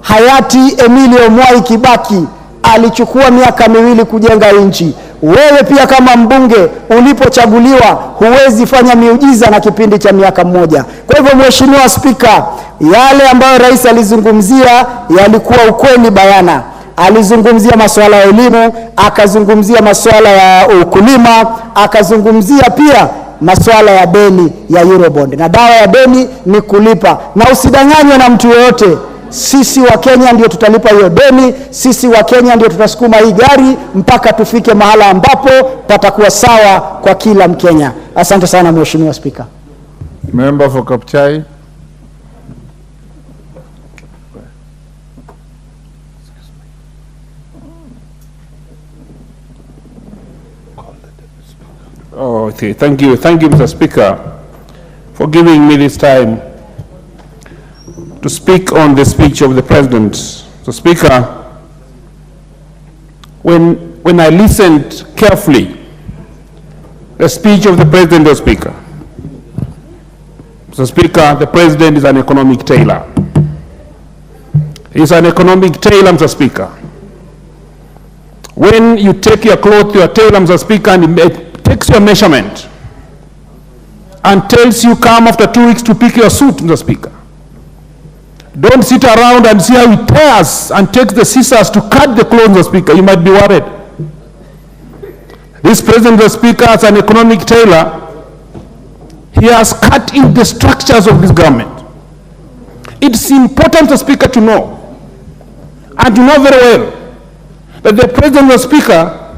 Speaker 9: hayati Emilio Mwai Kibaki alichukua miaka 2 kujenga nchi. Wewe pia kama mbunge ulipochaguliwa huwezi fanya miujiza na kipindi cha miaka 1. Kwa hivyo Mheshimiwa Spika, yale ambayo rais alizungumzia yalikuwa ukweli bayana. Alizungumzia masuala ya elimu, akazungumzia masuala ya ukulima, akazungumzia pia masuala ya deni ya Eurobond. Na dawa ya deni ni kulipa, na usidanganywe na mtu yoyote. Sisi wa Kenya ndio tutalipa hiyo deni, sisi wa Kenya ndio tutasukuma hii gari mpaka tufike mahala ambapo patakuwa sawa kwa kila Mkenya. Asante sana Mheshimiwa Spika.
Speaker 5: Member for Kapchai.
Speaker 11: Oh, okay. Thank you, Mr. Speaker, for giving me this time to speak on the speech of the President. So, Speaker, when I listened carefully the speech of the President, the Speaker, so Speaker, the President is an economic tailor. He's an economic tailor, Mr. Speaker. When you take your cloth to your tailor, Mr. Speaker, and he takes your measurement and tells you come after 2 weeks to pick your suit, Mr. Speaker, don't sit around and see how he tears and takes the scissors to cut the clothes, Mr. Speaker. You might be worried. This President, Mr. Speaker, as an economic tailor, he has cut in the structures of this government. It's important, Mr. Speaker, to know, and to know very well, that the President, Mr. Speaker,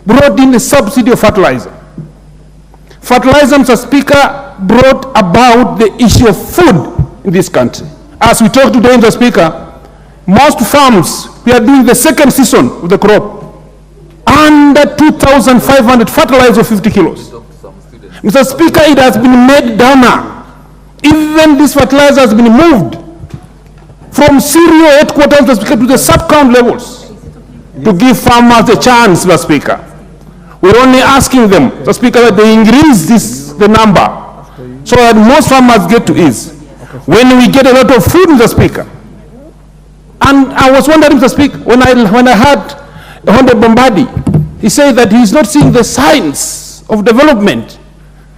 Speaker 11: brought in the subsidy of fertilizer. Fertilizer, Mr. Speaker, brought about the issue of food in this country. As we talk today, Mr. Speaker, most farms, we are doing the second season of the crop. Under 2,500 fertilizer of 50 kilos. Mr. Speaker, it has been made downer. Even this fertilizer has been moved from cereal headquarters, Mr. Speaker, to the sub-count levels to give farmers a chance, Mr. Speaker. We're only asking them, Mr. Speaker, that they increase the number so that most farmers get to ease. When we get a lot of food, Mr. Speaker, and I was wondering, Mr. Speaker, when I heard Honorable Bombadi, he said that he's not seeing the signs of development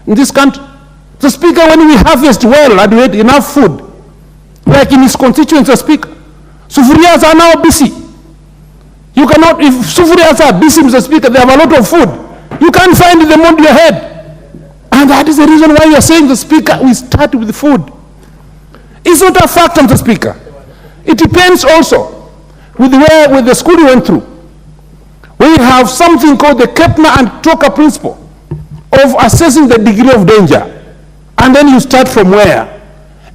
Speaker 11: in this country. Mr. Speaker, when we harvest well and we had enough food, like in his constituents, Mr. Speaker, sufurias are now busy. You cannot, if sufurias are busy, Mr. Speaker, they have a lot of food. You can't find them on your head. And that is the reason why you are saying, Mr. Speaker, we start with the food. It's not a fact, Mr. Speaker. It depends also with the school you went through. We have something called the Kepner and Toka principle of assessing the degree of danger. And then you start from where?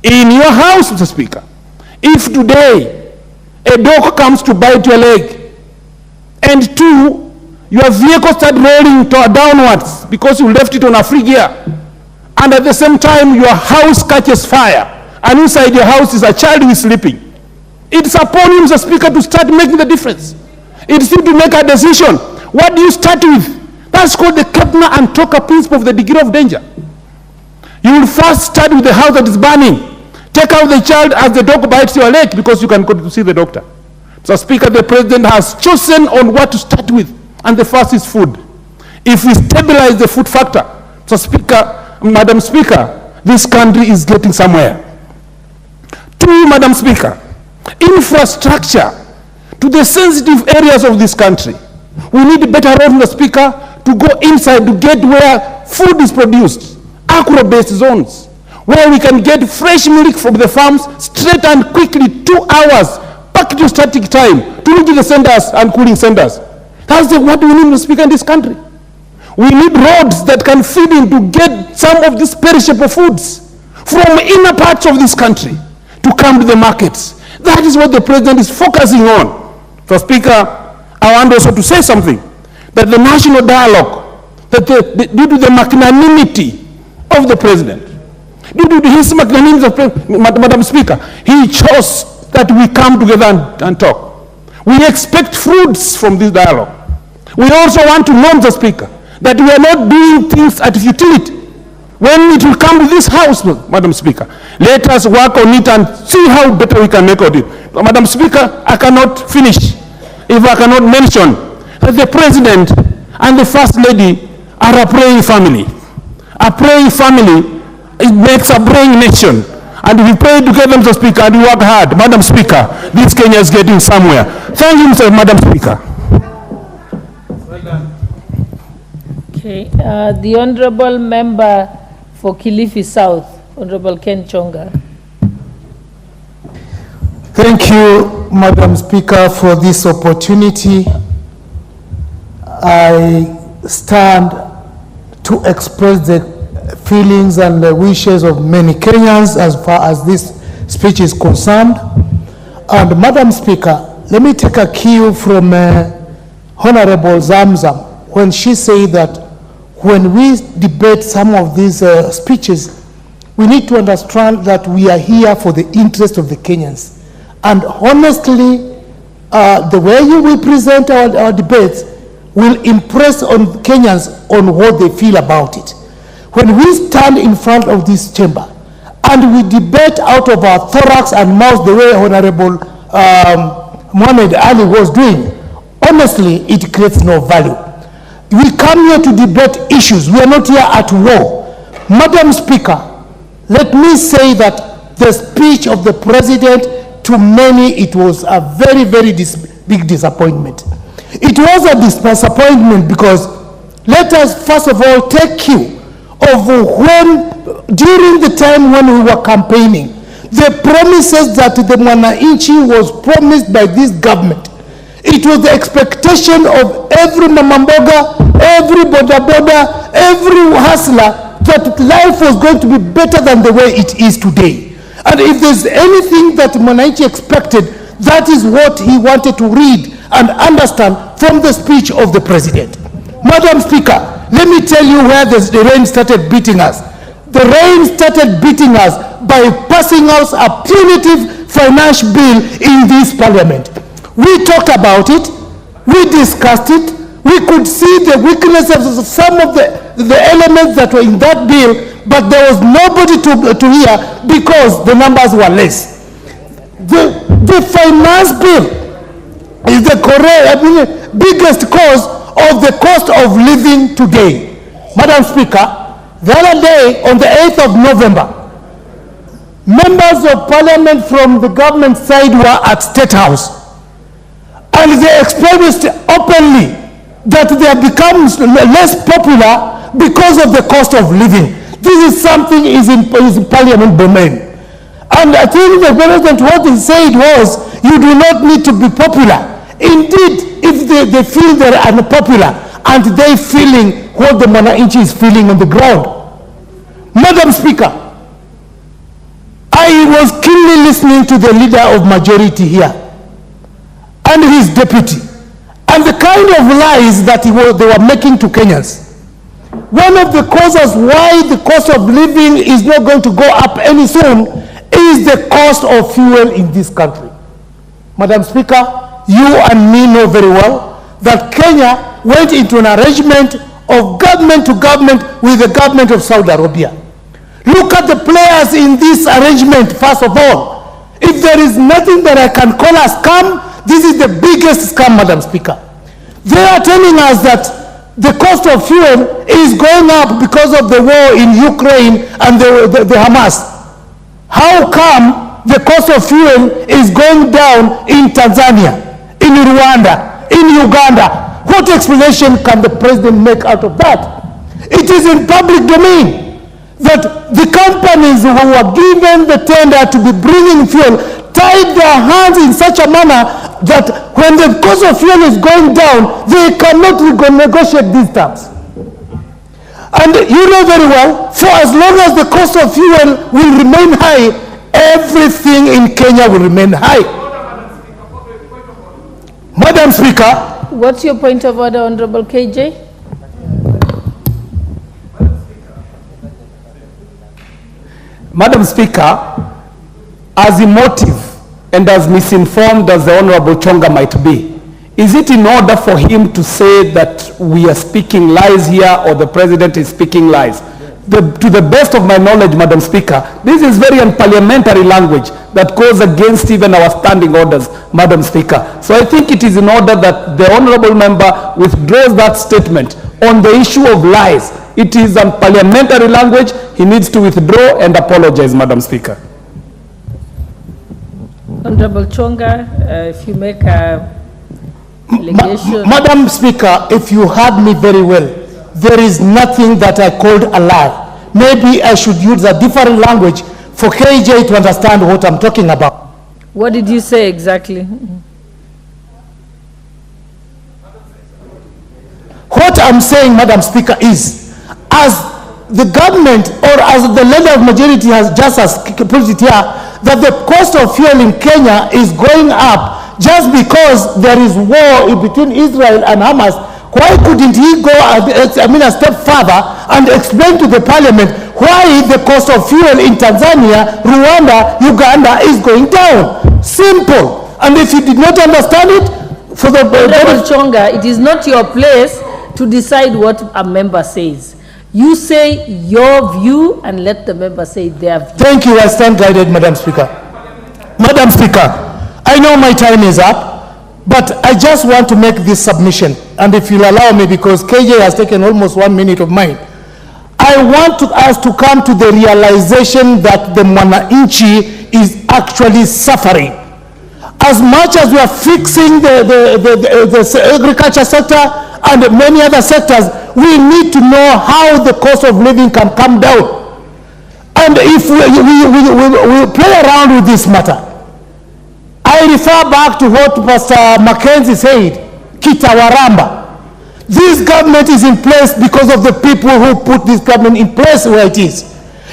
Speaker 11: In your house, Mr. Speaker. If today a dog comes to bite your leg, and 2, your vehicle starts rolling downwards because you left it on a free gear, and at the same time your house catches fire, and inside your house is a child who is sleeping, it's upon you, Mr. Speaker, to start making the difference. It's you to make a decision. What do you start with? That's called the Kepner and Toka principle of the degree of danger. You will first start with the house that is burning. Take out the child as the dog bites your leg because you can go to see the doctor. So, Speaker, the President has chosen on what to start with, and the first is food. If we stabilize the food factor, so Speaker, Madam Speaker, this country is getting somewhere. 2, Madam Speaker, infrastructure to the sensitive areas of this country. We need better roads, Mr. Speaker, to go inside to get where food is produced, agro-based zones, where we can get fresh milk from the farms straight and quickly, 2 hours, back to static time, to reach the centers and cooling centers. That's what we need, Mr. Speaker, in this country. We need roads that can feed in to get some of these perishable foods from inner parts of this country to come to the markets. That is what the president is focusing on. So, Speaker, I want also to say something, that the national dialogue, that due to the magnanimity of the president, due to his magnanimity, Madam Speaker, he chose that we come together and talk. We expect fruits from this dialogue. We also want to know, Mr. Speaker, that we are not doing things at futility. When it will come to this house, Madam Speaker, let us work on it and see how better we can make of it. Madam Speaker, I cannot finish if I cannot mention that the President and the First Lady are a praying family. A praying family, it makes a praying nation. And we pray together, Mr. Speaker, and we work hard. Madam Speaker, this Kenya is getting somewhere. Thank you, Madam Speaker.
Speaker 12: Well done. Okay, the Honorable Member for Kilifi South, Honorable Ken Chonga.
Speaker 13: Thank you, Madam Speaker, for this opportunity. I stand to express the feelings and the wishes of many Kenyans as far as this speech is concerned. And Madam Speaker, let me take a cue from Honorable Zamzam when she said that when we debate some of these speeches, we need to understand that we are here for the interest of the Kenyans. And honestly, the way we present our debates will impress on Kenyans on what they feel about it. When we stand in front of this chamber and we debate out of our thorax and mouth the way Honorable Mohamed Ali was doing, honestly, it creates no value. We come here to debate issues. We are not here at war. Madam Speaker, let me say that the speech of the President, to many, it was a very, very big disappointment. It was a disappointment because let us first of all take cue of when, during the time when we were campaigning, the promises that the Mwananchi was promised by this government. It was the expectation of every mamamboga, every boda, every hustler that life was going to be better than the way it is today. And if there's anything that Mwananchi expected, that is what he wanted to read and understand from the speech of the President. Madam Speaker, let me tell you where the rain started beating us. The rain started beating us by passing out a punitive finance bill in this parliament. We talked about it, we discussed it, we could see the weaknesses of some of the elements that were in that bill, but there was nobody to hear because the numbers were less. The finance bill is the biggest cause of the cost of living today. Madam Speaker, the other day on the 8th of November, members of parliament from the government side were at State House. And they expressed openly that they have become less popular because of the cost of living. This is something is in parliament domain. And I think the president, what he said was, you do not need to be popular. Indeed, if they feel they're unpopular, and they feeling what the Mwananchi is feeling on the ground. Madam Speaker, I was keenly listening to the leader of majority here and his deputy, and the kind of lies that they were making to Kenyans. One of the causes why the cost of living is not going to go up any soon is the cost of fuel in this country. Madam Speaker, you and me know very well that Kenya went into an arrangement of government to government with the government of Saudi Arabia. Look at the players in this arrangement, first of all. If there is nothing that I can call a scam, this is the biggest scam, Madam Speaker. They are telling us that the cost of fuel is going up because of the war in Ukraine and the Hamas. How come the cost of fuel is going down in Tanzania, in Rwanda, in Uganda? What explanation can the president make out of that? It is in public domain that the companies who were given the tender to be bringing fuel tied their hands in such a manner that when the cost of fuel is going down, they cannot negotiate these terms. And you know very well, for as long as the cost of fuel will remain high, everything in Kenya will remain high. Madam Speaker.
Speaker 12: What's your point of order, Honorable KJ?
Speaker 3: Madam Speaker, as emotive and as misinformed as the Honorable Chonga might be, is it in order for him to say that we are speaking lies here or the President is speaking lies? To the best of my knowledge, Madam Speaker, this is very unparliamentary language that goes against even our standing orders, Madam Speaker. So I think it is in order that the Honorable Member withdraws that statement on the issue of lies. It is unparliamentary language. He needs to withdraw and apologize, Madam Speaker.
Speaker 12: Honorable Chonga, if you make a allegation.
Speaker 13: Madam Speaker, if you heard me very well, there is nothing that I called a lie. Maybe I should use a different language for KJ to understand what I'm talking about.
Speaker 12: What did you say exactly?
Speaker 13: What I'm saying, Madam Speaker, is as the government or as the leader of majority has just put it here, that the cost of fuel in Kenya is going up just because there is war between Israel and Hamas. Why couldn't he go a step further and explain to the parliament why the cost of fuel in Tanzania, Rwanda, Uganda is going down? Simple. And if you did not understand it, for the
Speaker 12: Honorable Chonga, it is not your place to decide what a member says. You say your view and let the member say their view.
Speaker 13: Thank you. I stand guided, Madam Speaker. Madam Speaker, I know my time is up, but I just want to make this submission. And if you'll allow me, because KJ has taken almost 1 minute of mine, I want us to come to the realization that the mwananchi is actually suffering. As much as we are fixing the agriculture sector and many other sectors, we need to know how the cost of living can come down. And if we play around with this matter, I refer back to what Pastor Mackenzie said, Kitawaramba. This government is in place because of the people who put this government in place where it is.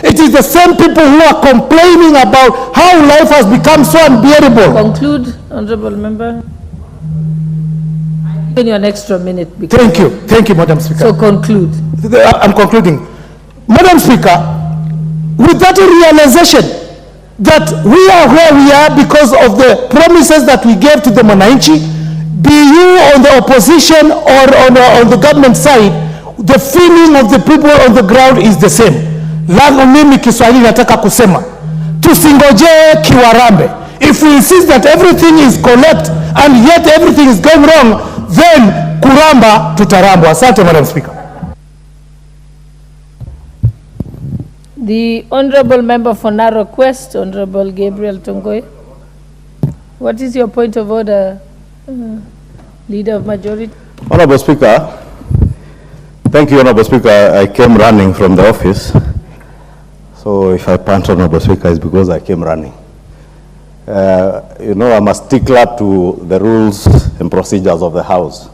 Speaker 13: It is the same people who are complaining about how life has become so unbearable.
Speaker 12: Conclude, Honorable Member. I'll give you an extra minute.
Speaker 13: Thank you. Thank you, Madam Speaker.
Speaker 12: So conclude.
Speaker 13: I'm concluding. Madam Speaker, with that realization that we are where we are because of the promises that we gave to the mwananchi, be you on the opposition or on the government side, the feeling of the people on the ground is the same. Langu mimi Kiswahili nataka kusema, tusingoje kiwarambe. If we insist that everything is correct and yet everything is going wrong, then kuramba tutarambwa. Asante, Madam Speaker.
Speaker 12: The Honorable Member for Narok West, Honorable Gabriel Tongoi. What is your point of order, Leader of Majority?
Speaker 14: Honorable Speaker, thank you, Honorable Speaker. I came running from the office. So if I pant, Honorable Speaker, it's because I came running. You know, I'm a stickler to the rules and procedures of the House.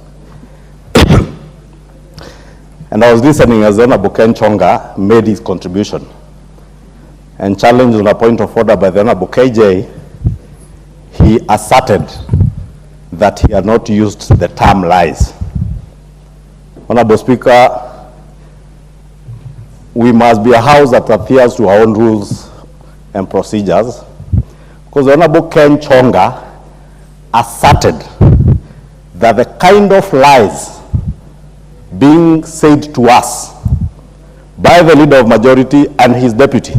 Speaker 14: And I was listening as Honorable Ken Chonga made his contribution and challenged on a point of order by the Honorable KJ. He asserted that he had not used the term lies. Honorable Speaker, we must be a house that adheres to our own rules and procedures, because the Honorable Ken Chonga asserted that the kind of lies being said to us by the Leader of Majority and his deputy.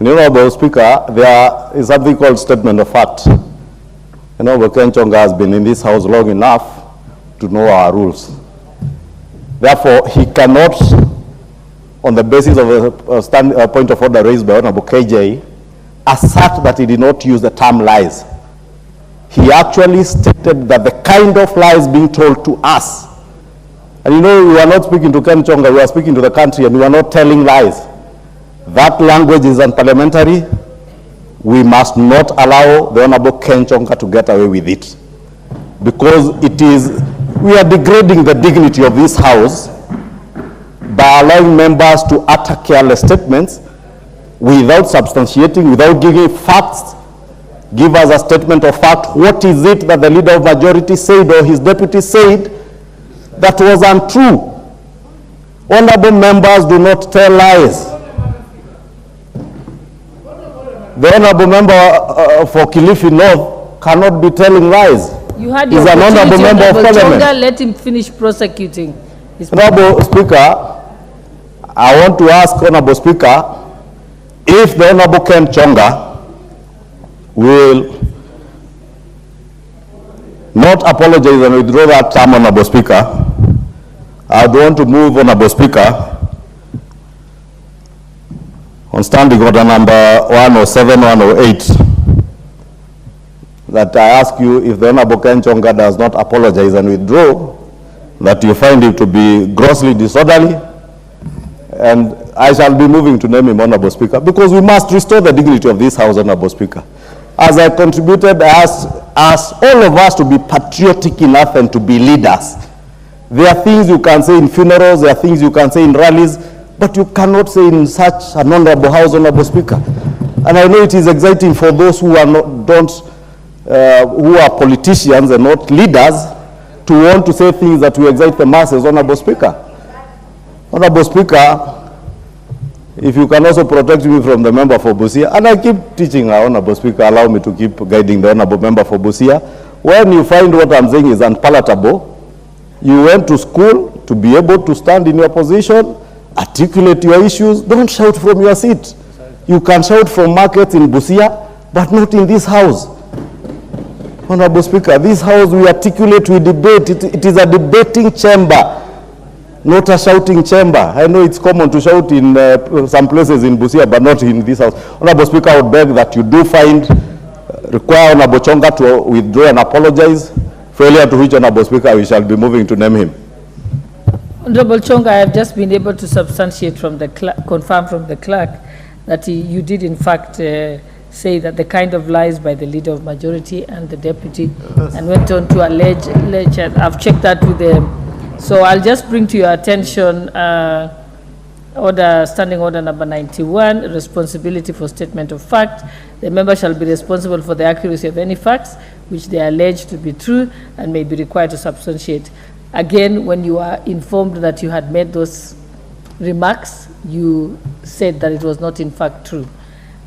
Speaker 14: And Honorable Speaker, there is something called statement of fact. Honorable Ken Chonga has been in this house long enough to know our rules. Therefore, he cannot, on the basis of a point of order raised by Honorable KJ, assert that he did not use the term lies. He actually stated that the kind of lies being told to us. And you know, we are not speaking to Ken Chonga, we are speaking to the country, and we are not telling lies. That language is unparliamentary. We must not allow the Honorable Ken Chonga to get away with it. Because we are degrading the dignity of this House by allowing members to utter careless statements without substantiating, without giving facts. Give us a statement of fact. What is it that the leader of majority said or his deputy said that was untrue? Honorable members do not tell lies. The honorable member for Kilifi North cannot be telling lies.
Speaker 12: You had
Speaker 14: He's
Speaker 12: your
Speaker 14: an honorable member of parliament.
Speaker 12: Chonga, let him finish prosecuting.
Speaker 14: Honorable Speaker, I want to ask Honorable Speaker if the Honorable Ken Chonga will not apologize and withdraw that term, Honorable Speaker. I would want to move, Honorable Speaker, on standing order number 107, 108, that I ask you if the Honorable Ken Chonga does not apologize and withdraw, that you find him to be grossly disorderly, and I shall be moving to name him Honorable Speaker, because we must restore the dignity of this House, Honorable Speaker. As I contributed, I asked all of us to be patriotic enough and to be leaders. There are things you can say in funerals, there are things you can say in rallies, but you cannot say in such an honorable House, Honorable Speaker. And I know it is exciting for those who are who are politicians and not leaders to want to say things that will excite the masses, Honorable Speaker. Honorable Speaker, if you can also protect me from the member for Busia, and I keep teaching our Honorable Speaker, allow me to keep guiding the Honorable member for Busia. When you find what I'm saying is unpalatable, you went to school to be able to stand in your position, articulate your issues, don't shout from your seat. You can shout from markets in Busia, but not in this House. Honorable Speaker, this House we articulate, we debate. It is a debating chamber, not a shouting chamber. I know it's common to shout in some places in Busia, but not in this House. Honorable Speaker, I would beg that you do require Honorable Chonga to withdraw and apologize, failure to which, Honorable Speaker, we shall be moving to name him.
Speaker 12: Honorable Chonga, I have just been able to substantiate from the confirm from the clerk that you did in fact say that the kind of lies by the leader of majority and the deputy, and went on to allege I've checked that with them. So I'll just bring to your attention standing order number 91, responsibility for statement of fact. The member shall be responsible for the accuracy of any facts which they are alleged to be true and may be required to substantiate. Again, when you are informed that you had made those remarks, you said that it was not in fact true.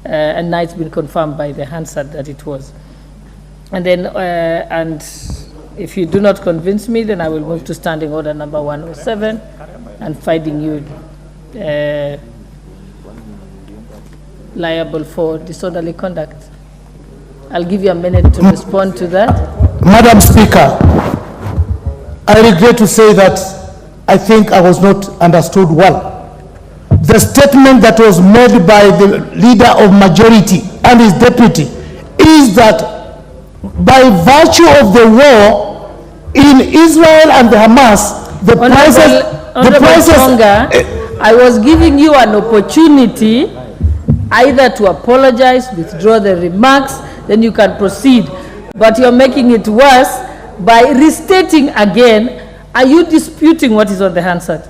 Speaker 12: And now it's been confirmed by the Hansard that it was. And then, and if you do not convince me, then I will move to standing order number 107 and finding you liable for disorderly conduct. I'll give you a minute to respond to that.
Speaker 13: Madam Speaker, I regret to say that I think I was not understood well. The statement that was made by the leader of majority and his deputy is that by virtue of the war in Israel and the Hamas, the prices...
Speaker 12: Chonga, I was giving you an opportunity either to apologize, withdraw the remarks, then you can proceed. But you're making it worse by restating again. Are you disputing what is on the Hansard?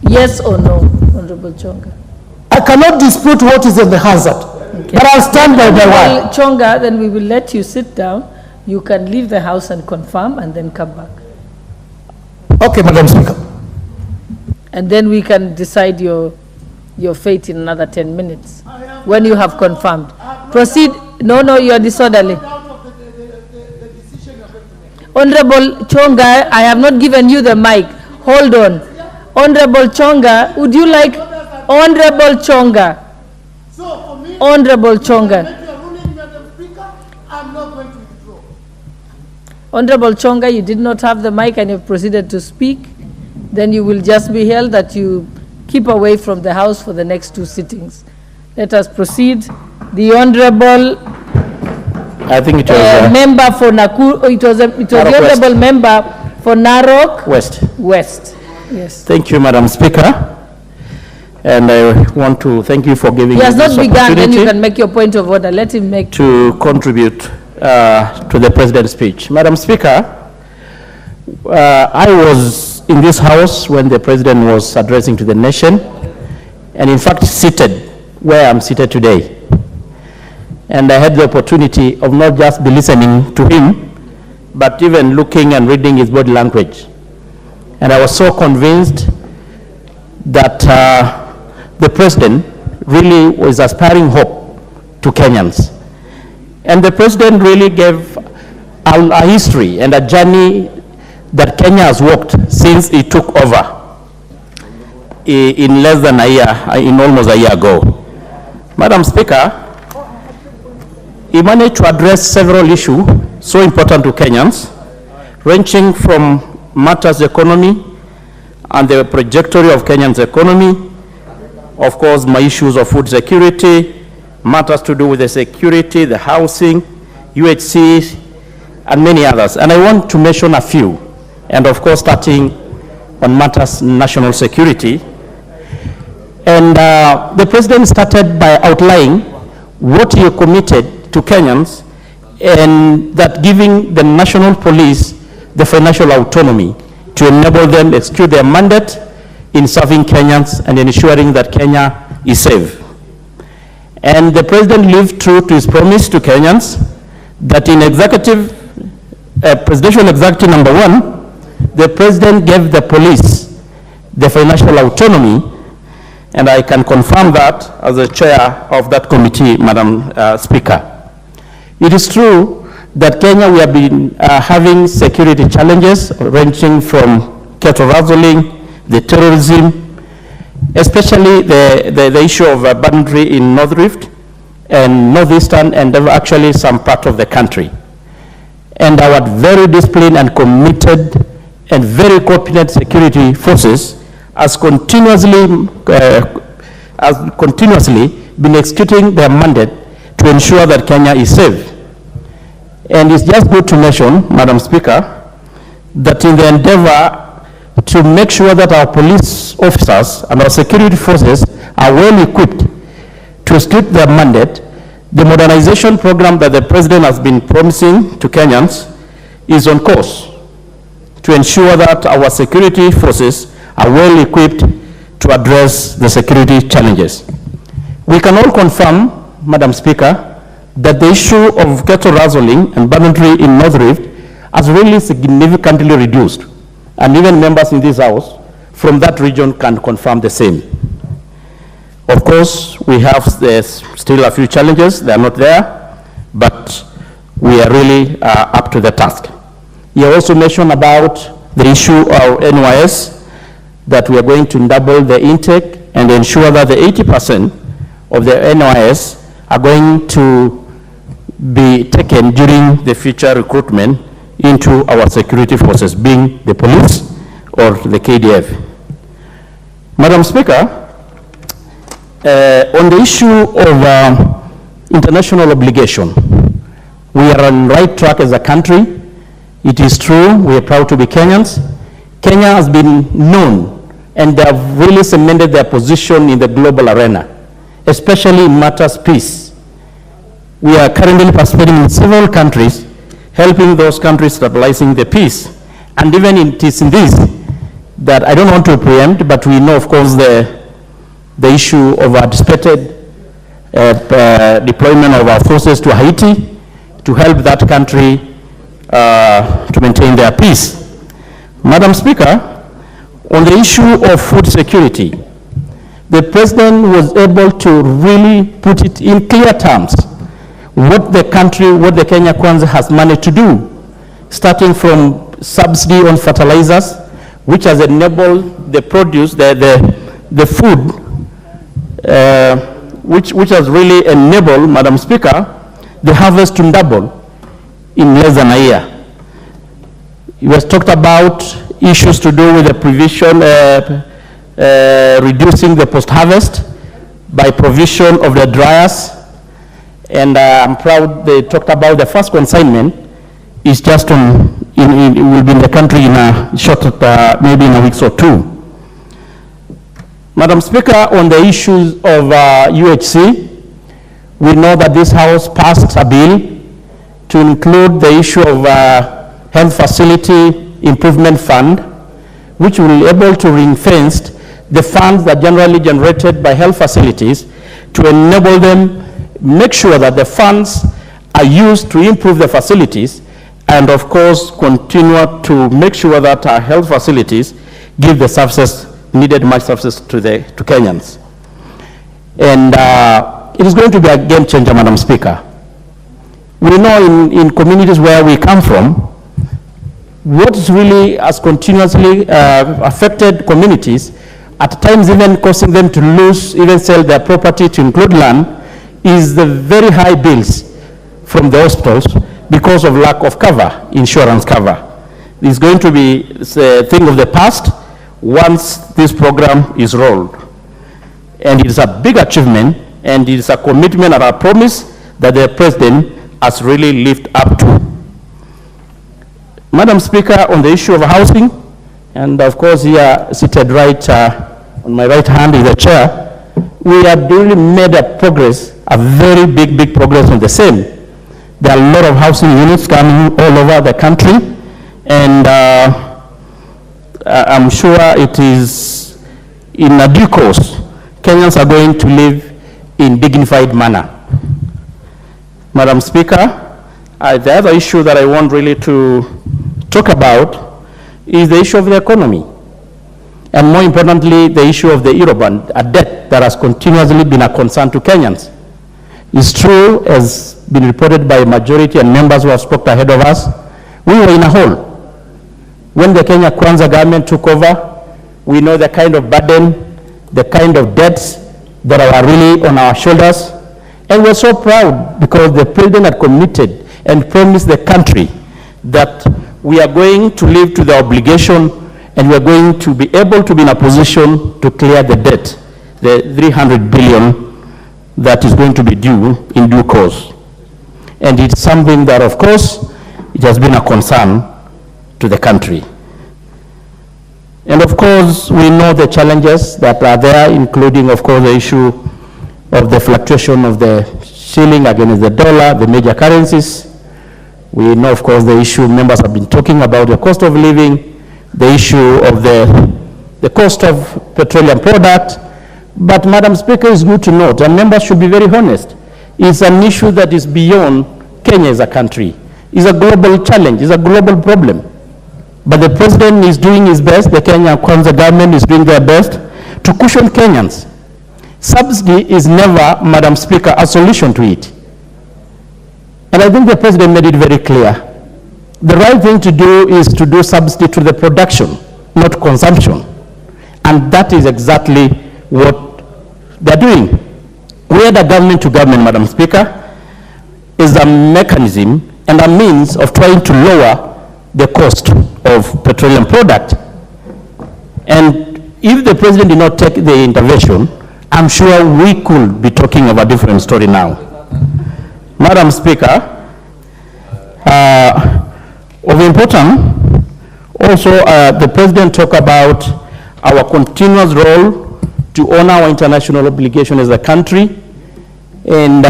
Speaker 12: Yes or no, Honorable Chonga?
Speaker 13: I cannot dispute what is on the Hansard, okay, but I'll stand by my word.
Speaker 12: Chonga, then we will let you sit down. You can leave the House and confirm and then come back.
Speaker 13: Okay, Madam Speaker.
Speaker 12: And then we can decide your fate in another 10 minutes when you have confirmed. Proceed. No, you are disorderly. Honorable Chonga, I have not given you the mic. Hold on. Honorable Chonga, would you like... Honorable Chonga. Honorable Chonga. Honorable Chonga, you did not have the mic and you have proceeded to speak. Then you will just be held that you keep away from the House for the next 2 sittings. Let us proceed. The Honorable...
Speaker 15: I think it was
Speaker 12: member for Nakuru. It was the honorable member for Narok West. Yes.
Speaker 15: Thank you, Madam Speaker. And I want to thank you for giving me this opportunity.
Speaker 12: He has not begun, then you can make your point of order. Let him make...
Speaker 15: To contribute to the President's speech. Madam Speaker, I was in this house when the president was addressing to the nation, and in fact seated where I'm seated today. And I had the opportunity of not just be listening to him, but even looking and reading his body language. And I was so convinced that the president really was aspiring hope to Kenyans. And the president really gave a history and a journey that Kenya has walked since he took over in less than a year, in almost a year ago. Madam Speaker, he managed to address several issues so important to Kenyans, ranging from matters economy and the trajectory of Kenya's economy, of course, my issues of food security, matters to do with the security, the housing, UHC, and many others. And I want to mention a few, and of course, starting on matters national security. And the president started by outlining what he committed to Kenyans, and that giving the national police the financial autonomy to enable them to execute their mandate in serving Kenyans and ensuring that Kenya is safe. And the president lived true to his promise to Kenyans that in presidential executive number 1, the president gave the police the financial autonomy, and I can confirm that as the chair of that committee, Madam Speaker. It is true that Kenya, we have been having security challenges ranging from cattle rustling, the terrorism, especially the issue of boundary in North Rift and Northeastern and actually some part of the country. And our very disciplined and committed and very competent security forces has continuously been executing their mandate to ensure that Kenya is safe. And it's just good to mention, Madam Speaker, that in the endeavor to make sure that our police officers and our security forces are well equipped to execute their mandate, the modernization program that the president has been promising to Kenyans is on course to ensure that our security forces are well equipped to address the security challenges. We can all confirm, Madam Speaker, that the issue of cattle rustling and boundary in North Rift has really significantly reduced. And even members in this house from that region can confirm the same. Of course, we have still a few challenges. They are not there, but we are really up to the task. You also mentioned about the issue of NYS, that we are going to double the intake and ensure that the 80% of the NYS are going to be taken during the future recruitment into our security forces, being the police or the KDF. Madam Speaker, on the issue of international obligation, we are on the right track as a country. It is true, we are proud to be Kenyans. Kenya has been known, and they have really cemented their position in the global arena, especially in matters peace. We are currently participating in several countries, helping those countries stabilizing the peace. And even it is in this that I don't want to preempt, but we know, of course, the issue of anticipated deployment of our forces to Haiti to help that country to maintain their peace. Madam Speaker, on the issue of food security, the president was able to really put it in clear terms what the Kenya Kwanza has managed to do, starting from subsidy on fertilizers, which has enabled the produce, the food, which has really enabled, Madam Speaker, the harvest to double in less than a year. You has talked about issues to do with the provision, reducing the post-harvest by provision of the dryers. And I'm proud they talked about the first consignment is just it will be in the country in a short, maybe in a week or two. Madam Speaker, on the issues of UHC, we know that this House passed a bill to include the issue of health facility improvement fund, which will be able to ring-fence the funds that generally generated by health facilities to enable them, make sure that the funds are used to improve the facilities, and of course continue to make sure that our health facilities give the services, needed much services to Kenyans. And it is going to be a game changer, Madam Speaker. We know in communities where we come from, what really has continuously affected communities, at times even causing them to lose, even sell their property to include land, is the very high bills from the hospitals because of lack of cover, insurance cover. It's going to be a thing of the past once this program is rolled. And it is a big achievement, and it is a commitment and a promise that the President has really lived up to. Madam Speaker, on the issue of housing, and of course here seated right on my right hand is the chair, we have really made a progress, a very big progress on the same. There are a lot of housing units coming all over the country, and I'm sure it is in a due course, Kenyans are going to live in dignified manner. Madam Speaker, the other issue that I want really to talk about is the issue of the economy, and more importantly, the issue of the Eurobond, a debt that has continuously been a concern to Kenyans. It's true, as been reported by majority and members who have spoken ahead of us, we were in a hole. When the Kenya Kwanza government took over, we know the kind of burden, the kind of debts that are really on our shoulders, and we're so proud because the President had committed and promised the country that we are going to live to the obligation, and we are going to be able to be in a position to clear the debt, the 300 billion that is going to be due in due course. And it's something that, of course, it has been a concern to the country. And of course, we know the challenges that are there, including, of course, the issue of the fluctuation of the shilling against the dollar, the major currencies. We know, of course, the issue members have been talking about, the cost of living, the issue of the cost of petroleum product. But, Madam Speaker, it's good to note, and members should be very honest, it's an issue that is beyond Kenya as a country. It's a global challenge, it's a global problem. But the President is doing his best, the Kenya Kwanza government is doing their best to cushion Kenyans. Subsidy is never, Madam Speaker, a solution to it. And I think the President made it very clear. The right thing to do is to do subsidy to the production, not consumption. And that is exactly what they're doing. We had a government to government, Madam Speaker, is a mechanism and a means of trying to lower the cost of petroleum product. And if the President did not take the intervention, I'm sure we could be talking of a different story now. Madam Speaker, of importance, also the President talked about our continuous role to honor our international obligation as a country, and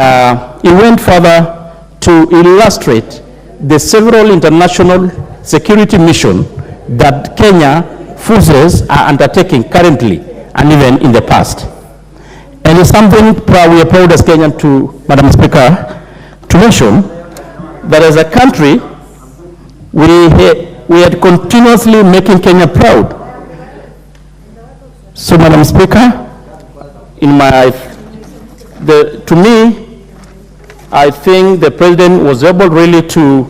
Speaker 15: he went further to illustrate the several international security missions that Kenya forces are undertaking currently and even in the past. And it's something we are proud as Kenyan to, Madam Speaker, to mention that as a country, we had continuously making Kenya proud. So, Madam Speaker, to me, I think the President was able really to,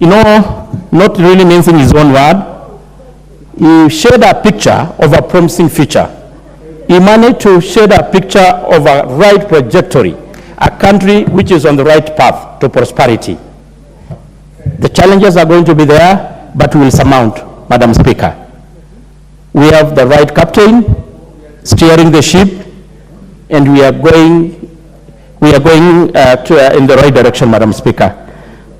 Speaker 15: not really mincing his own word, he shared a picture of a promising future. He managed to share a picture of a right trajectory, a country which is on the right path to prosperity. The challenges are going to be there, but we will surmount, Madam Speaker. We have the right captain steering the ship, and we are going in the right direction, Madam Speaker.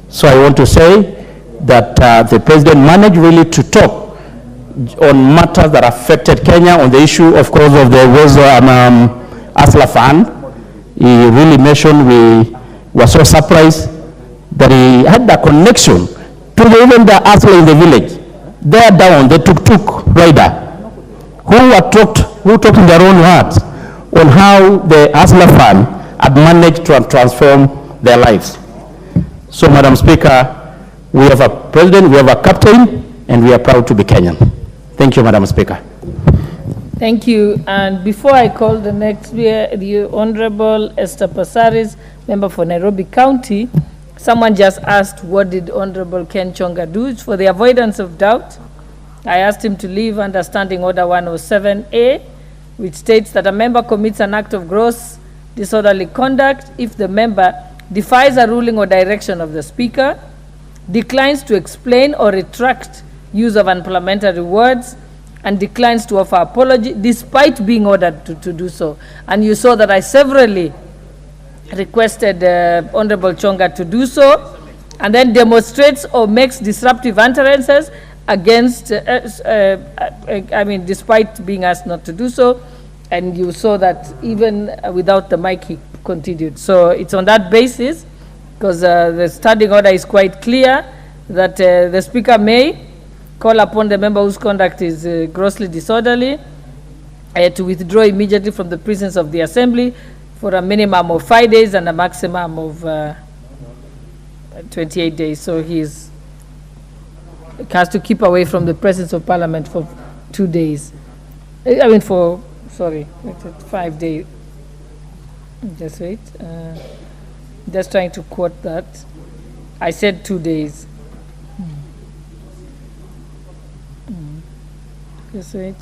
Speaker 15: So I want to say that the President managed really to talk on matters that affected Kenya, on the issue, of course, of the Wezo and Asla Fund. He really mentioned, we were so surprised that he had the connection to even the Asla in the village. there down, the tuk-tuk rider, who talked in their own words on how the Hustler Fund had managed to transform their lives. So, Madam Speaker, we have a president, we have a captain, and we are proud to be Kenyan. Thank you, Madam Speaker.
Speaker 12: Thank you. And before I call the next, the Honorable Esther Passaris, member for Nairobi County, someone just asked, what did Honorable Ken Chonga do? For the avoidance of doubt, I asked him to leave under Standing Order 107A, which states that a member commits an act of gross disorderly conduct if the member defies a ruling or direction of the Speaker, declines to explain or retract use of unparliamentary words, and declines to offer apology despite being ordered to do so. And you saw that I severally requested Honorable Chonga to do so, and then demonstrates or makes disruptive utterances against, despite being asked not to do so. And you saw that even without the mic, he continued. So it's on that basis, because the standing order is quite clear, that the Speaker may call upon the member whose conduct is grossly disorderly to withdraw immediately from the presence of the Assembly for a minimum of 5 days and a maximum of 28 days. So he has to keep away from the presence of Parliament for 2 days. 5 days. Just wait. Just trying to quote that. I said 2 days. Just wait.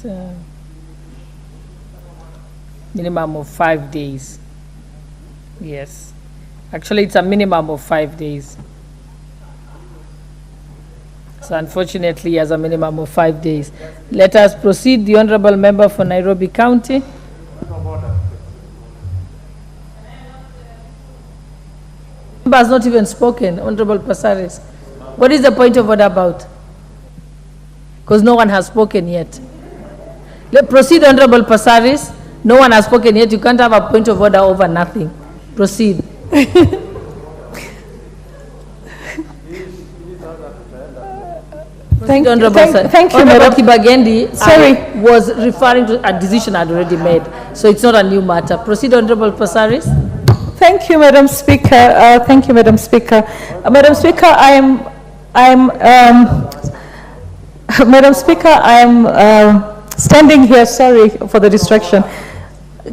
Speaker 12: Minimum of 5 days. Yes. Actually, it's a minimum of 5 days. So unfortunately, as a minimum of 5 days. Let us proceed. The Honorable Member for Nairobi County. Member has not even spoken, Honorable Passaris. What is the point of order about? Because no one has spoken yet. Proceed, Honorable Passaris. No one has spoken yet. You can't have a point of order over nothing. Proceed.
Speaker 10: Thank you,
Speaker 12: Honorable Kibagendi. Sorry, I was referring to a decision I'd already made, so it's not a new matter. Proceed, Honorable Passaris.
Speaker 1: Thank you, Madam Speaker. Thank you, Madam Speaker. Madam Speaker, Madam Speaker, I'm standing here. Sorry for the distraction.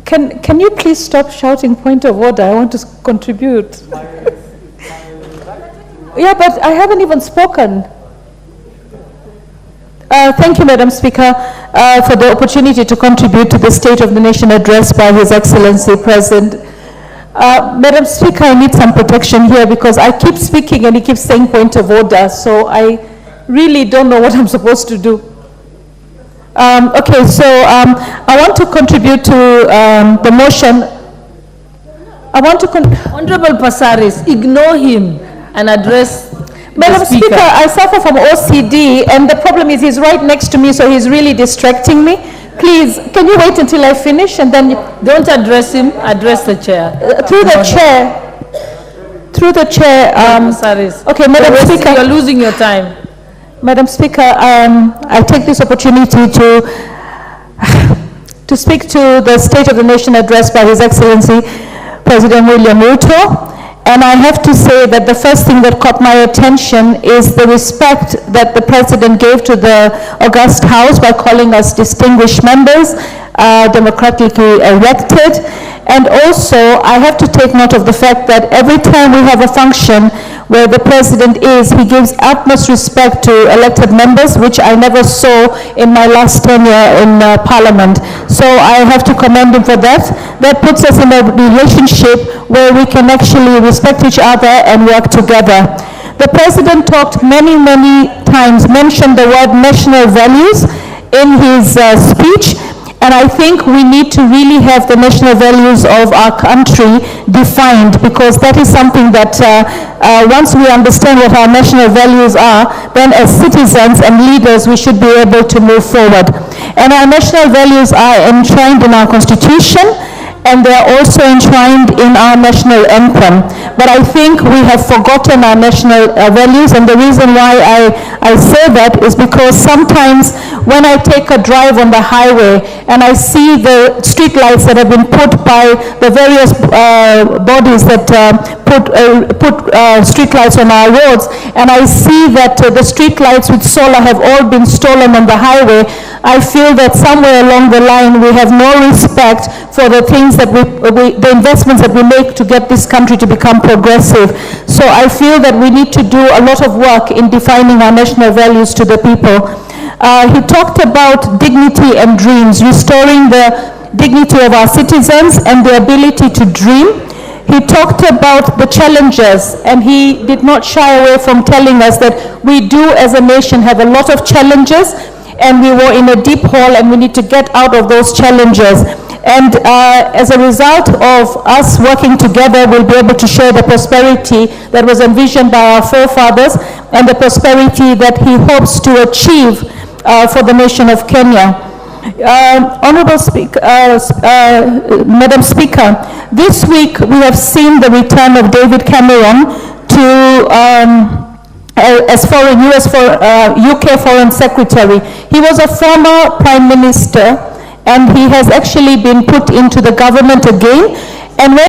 Speaker 1: Can you please stop shouting point of order? I want to contribute. Yeah, but I haven't even spoken. Thank you, Madam Speaker, for the opportunity to contribute to the State of the Nation address by His Excellency President. Madam Speaker, I need some protection here because I keep speaking and he keeps saying point of order, so I really don't know what I'm supposed to do. Okay, so I want to contribute to the motion.
Speaker 12: Honorable Passaris, ignore him and address
Speaker 1: Madam Speaker, I suffer from OCD, and the problem is he's right next to me, so he's really distracting me. Please, can you wait until I finish and then...
Speaker 12: Don't address him, address the chair.
Speaker 1: Through the chair. Okay, Madam Speaker.
Speaker 12: You're losing your time.
Speaker 1: Madam Speaker, I take this opportunity to speak to the State of the Nation address by His Excellency President William Ruto. And I have to say that the first thing that caught my attention is the respect that the President gave to the august House by calling us distinguished members, democratically elected. And also, I have to take note of the fact that every time we have a function where the President is, he gives utmost respect to elected members, which I never saw in my last tenure in Parliament. So I have to commend him for that. That puts us in a relationship where we can actually respect each other and work together. The President talked many times, mentioned the word national values in his speech. And I think we need to really have the national values of our country defined, because that is something that once we understand what our national values are, then as citizens and leaders we should be able to move forward. And our national values are enshrined in our Constitution,
Speaker 6: and they are also enshrined in our national anthem. But I think we have forgotten our national values, and the reason why I say that is because sometimes when I take a drive on the highway and I see the street lights that have been put by the various bodies that put street lights on our roads, and I see that the street lights with solar have all been stolen on the highway, I feel that somewhere along the line we have no respect for the things that the investments that we make to get this country to become progressive. So I feel that we need to do a lot of work in defining our national values to the people. He talked about dignity and dreams, restoring the dignity of our citizens and the ability to dream. He talked about the challenges, and he did not shy away from telling us that we do as a nation have a lot of challenges, and we were in a deep hole and we need to get out of those challenges. And as a result of us working together, we'll be able to share the prosperity that was envisioned by our forefathers and the prosperity that he hopes to achieve for the nation of Kenya. Honorable Speaker, Madam Speaker, this week we have seen the return of David Cameron to as UK Foreign Secretary. He was a former Prime Minister, and he has actually been put into the government again. And when